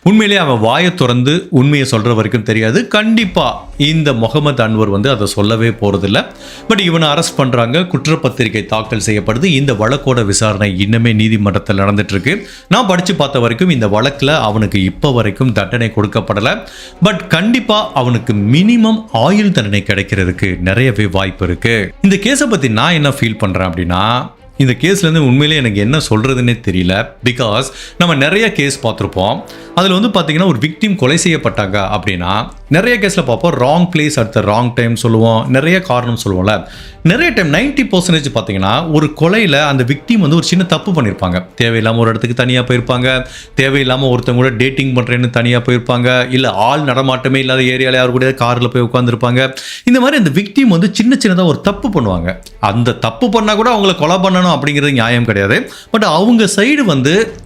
உண்மையிலே அவன் வாயை திறந்து உண்மையை சொல்ற வரைக்கும் தெரியாது. கண்டிப்பா இந்த முகமது அன்வர் அதை சொல்லவே போறதில்லை. பட் இவனை அரெஸ்ட் பண்றாங்க, குற்றப்பத்திரிகை தாக்கல் செய்யப்படுது. இந்த வழக்கோட விசாரணை இன்னுமே நீதிமன்றத்தில் நடந்துட்டு இருக்கு. நான் படிச்சு பார்த்த வரைக்கும் இந்த வழக்கில் அவனுக்கு இப்போ வரைக்கும் தண்டனை கொடுக்கப்படலை. பட் கண்டிப்பா அவனுக்கு மினிமம் ஆயுள் தண்டனை கிடைக்கிறதுக்கு நிறையவே வாய்ப்பு இருக்கு. இந்த கேஸை பத்தி நான் என்ன ஃபீல் பண்றேன் அப்படின்னா, இந்த கேஸ்லேருந்து உண்மையிலே எனக்கு என்ன சொல்கிறதுனே தெரியல. பிகாஸ் நம்ம நிறைய கேஸ் பார்த்துருப்போம். அதில் பார்த்தீங்கன்னா ஒரு விக்டிம் கொலை செய்யப்பட்டாங்க அப்படின்னா நிறைய கேஸில் பார்ப்போம் wrong place at the wrong time சொல்லுவோம், நிறைய காரணம் சொல்லுவோம்ல. நிறைய டைம் 90% பார்த்தீங்கன்னா ஒரு கொலையில் அந்த விக்டிம் ஒரு சின்ன தப்பு பண்ணியிருப்பாங்க. தேவையில்லாமல் ஒரு இடத்துக்கு தனியாக போயிருப்பாங்க, தேவையில்லாமல் ஒருத்தவங்க கூட டேட்டிங் பண்ணுறேன்னு தனியாக போயிருப்பாங்க, இல்லை ஆள் நடமாட்டமே இல்லாத ஏரியாவில் யாரு கூட காரில் போய் உட்காந்துருப்பாங்க. இந்த மாதிரி அந்த விக்டிம் சின்ன சின்னதாக ஒரு தப்பு பண்ணுவாங்க. அந்த தப்பு பண்ணால் கூட அவங்கள கொலை பண்ணணும் அப்படிங்கிறது நியாயம் கிடையாது. பட் அவங்க சைடு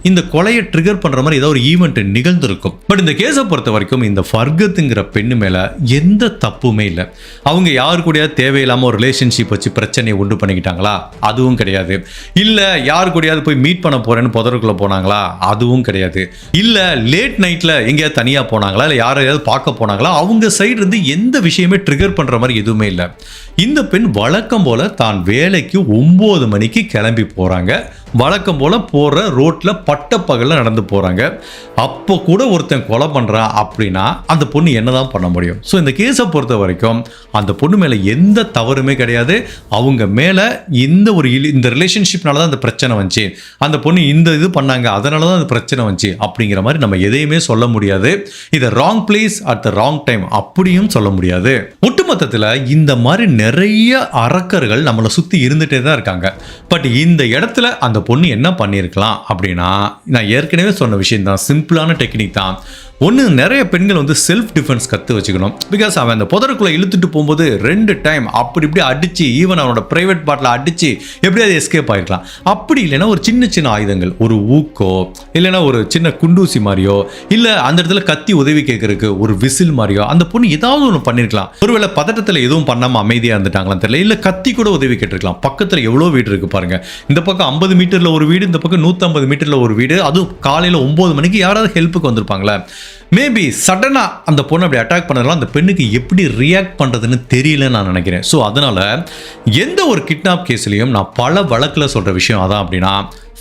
இந்த கொலையை ட்ரிகர் பண்ணுற மாதிரி ஏதோ ஒரு ஈவெண்ட் நிகழ்ந்திருக்கும். பட் இந்த கேஸை பொறுத்த வரைக்கும் இந்த ஃபர்கத்துங்கிற பெண்ணு மேல எந்த தப்புமே இல்லை. அவங்க யாரு கூட தேவையில்லாம ஒரு ரிலேஷன்ஷிப் வச்சு பிரச்சனையை உண்டு பண்ணிக்கிட்டாங்களா? அதுவும் கிடையாது. இல்ல யாரு கூடயாவது போய் மீட் பண்ண போறேன்னு புதருக்குள்ள போனாங்களா? அதுவும் கிடையாது. இல்ல லேட் நைட்ல எங்கேயாவது தனியா போனாங்களா, இல்ல யாரையாவது பார்க்க போனாங்களா? அவங்க சைடு இருந்து எந்த விஷயமே ட்ரிகர் பண்ற மாதிரி எதுவுமே இல்லை. இந்த பெண் வழக்கம் போல தான் வேலைக்கு 9 மணிக்கு கிளம்பி போறாங்க. வழக்கம் போல போற ரோட்ல பட்ட பகல்ல நடந்து போறாங்க. அப்போ கூட ஒருத்தன் கொலை பண்றான் அப்படின்னா அந்த பொண்ணு என்னதான் பண்ண முடியும்? ஸோ இந்த கேஸை பொறுத்த வரைக்கும் அந்த பொண்ணு மேல எந்த தவறுமே கிடையாது. அவங்க மேல இந்த ரிலேஷன்ஷிப்னால தான் அந்த பிரச்சனை வந்துச்சு, அந்த பொண்ணு இந்த இது பண்ணாங்க அதனால தான் அந்த பிரச்சனை வந்துச்சு அப்படிங்கிற மாதிரி நம்ம எதையுமே சொல்ல முடியாது. இதை wrong place at the wrong time அப்படியும் சொல்ல முடியாது. ஒட்டுமொத்தத்தில் இந்த மாதிரி நிறைய அரக்கர்கள் நம்மளை சுற்றி இருந்துகிட்டே தான் இருக்காங்க. பட் இந்த இடத்துல அந்த பொண்ணு என்ன பண்ணியிருக்கலாம் அப்படின்னா, நான் ஏற்கனவே சொன்ன விஷயம் தான், சிம்பிளான டெக்னிக் தான். ஒன்று, நிறைய பெண்கள் செல்ஃப் டிஃபென்ஸ் கற்று வச்சுக்கணும். பிகாஸ் அவன் அந்த புதருக்குள்ளே இழுத்துட்டு போகும்போது 2 டைம் அப்படி இப்படி அடித்து, ஈவன் அவனோட ப்ரைவேட் பார்ட்டில் அடித்து எப்படியாவது எஸ்கேப் ஆகிருக்கலாம். அப்படி இல்லைன்னா ஒரு சின்ன சின்ன ஆயுதங்கள், ஒரு ஊக்கோ இல்லைன்னா ஒரு சின்ன குண்டூசி மாதிரியோ, இல்லை அந்த இடத்துல கத்தி உதவி கேட்கறதுக்கு ஒரு விசில் மாதிரியோ அந்த பொண்ணு ஏதாவது ஒன்று பண்ணியிருக்கலாம். ஒருவேளை பதட்டத்தில் எதுவும் பண்ணாமல் அமைதியாக இருந்துட்டாங்களான்னு தெரியல, இல்லை கத்தி கூட உதவி கேட்டிருக்கலாம். பக்கத்தில் எவ்வளோ வீடு இருக்குது பாருங்க. இந்த பக்கம் 50 மீட்டரில் ஒரு வீடு, இந்த பக்கம் 150 மீட்டரில் ஒரு வீடு, அதுவும் காலையில் 9 மணிக்கு யாராவது ஹெல்ப்புக்கு வந்திருப்பாங்களே. மேபி சடனாக அந்த பொண்ணு அப்படி அட்டாக் பண்ணதெல்லாம் அந்த பெண்ணுக்கு எப்படி ரியாக்ட் பண்ணுறதுன்னு தெரியலன்னு நான் நினைக்கிறேன். ஸோ அதனால் எந்த ஒரு கிட்னாப் கேஸ்லையும் நான் பல வழக்கில் சொல்கிற விஷயம் அதான் அப்படின்னா,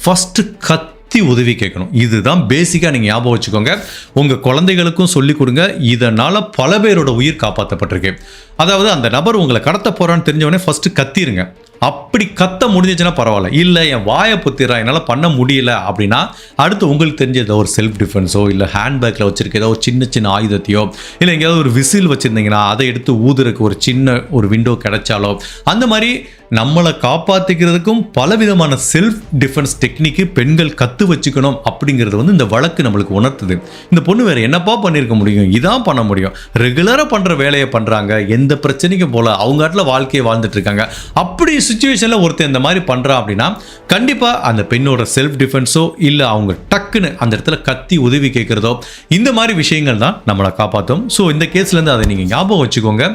ஃபஸ்ட்டு கத்தி உதவி கேட்கணும். இதுதான் பேசிக்காக நீங்கள் ஞாபகம் வச்சுக்கோங்க. உங்கள் குழந்தைகளுக்கும் சொல்லிக் கொடுங்க. இதனால் பல பேரோட உயிர் காப்பாற்றப்பட்டிருக்கு. அதாவது அந்த நபர் உங்களை கடத்த போறான்னு தெரிஞ்சவொடனே ஃபர்ஸ்ட் கத்திருங்க. அப்படி கத்த முடிஞ்சிச்சுன்னா பரவாயில்ல, இல்லை என் வாயை புத்திரா என்னால் பண்ண முடியல அப்படின்னா அடுத்து உங்களுக்கு தெரிஞ்ச ஏதோ ஒரு செல்ஃப் டிஃபென்ஸோ இல்லை ஹேண்ட்பேக்கில் வச்சிருக்க ஏதோ ஒரு சின்ன சின்ன ஆயுதத்தையோ இல்லை எங்கேயாவது ஒரு விசில் வச்சுருந்தீங்கன்னா அதை எடுத்து ஊதுறதுக்கு ஒரு சின்ன ஒரு விண்டோ கிடைச்சாலோ அந்த மாதிரி நம்மளை காப்பாற்றிக்கிறதுக்கும் பலவிதமான செல்ஃப் டிஃபென்ஸ் டெக்னிக்கு பெண்கள் கற்று வச்சுக்கணும் அப்படிங்கிறது வந்து இந்த வழக்கு நம்மளுக்கு உணர்த்துது. இந்த பொண்ணு வேறு என்னப்பா பண்ணியிருக்க முடியும், இதான் பண்ண முடியும், ரெகுலராக பண்ணுற வேலையை பண்ணுறாங்க, எந்த பிரச்சனைக்கும் போல அவங்காட்டில் வாழ்க்கையை வாழ்ந்துட்டு இருக்காங்க. அப்படி சுச்சுவேஷனில் ஒருத்தர் இந்த மாதிரி பண்ணுறா அப்படின்னா கண்டிப்பாக அந்த பெண்ணோட செல்ஃப் டிஃபென்ஸோ இல்லை அவங்க டக்குன்னு அந்த இடத்துல கத்தி உதவி கேட்குறதோ இந்த மாதிரி விஷயங்கள் தான் நம்மளை காப்பாற்றும். ஸோ இந்த கேஸ்லேருந்து அதை நீங்கள் ஞாபகம் வச்சுக்கோங்க.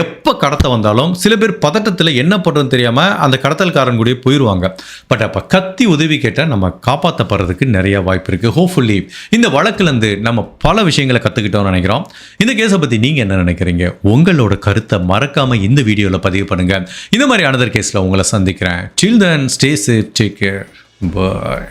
எப்போ கடத்த வந்தாலும் சில பேர் பதட்டத்தில் என்ன பண்ணுறதுன்னு தெரியாமல் அந்த கடத்தல்காரன் கூட போயிடுவாங்க. பட் அப்போ கத்தி உதவி கேட்டால் நம்ம காப்பாற்றப்படுறதுக்கு நிறைய வாய்ப்பு இருக்குது. ஹோப்ஃபுல்லி இந்த வழக்குலேருந்து நம்ம பல விஷயங்களை கற்றுக்கிட்டோம்னு நினைக்கிறோம். இந்த கேஸை பற்றி நீங்கள் என்ன நினைக்கிறீங்க? உங்களோட கருத்தை மறக்காமல் இந்த வீடியோவில் பதிவு பண்ணுங்கள். இந்த மாதிரி அனதர் கேஸில் உங்களை சந்திக்கிறேன். Till then, stay safe, take care, bye.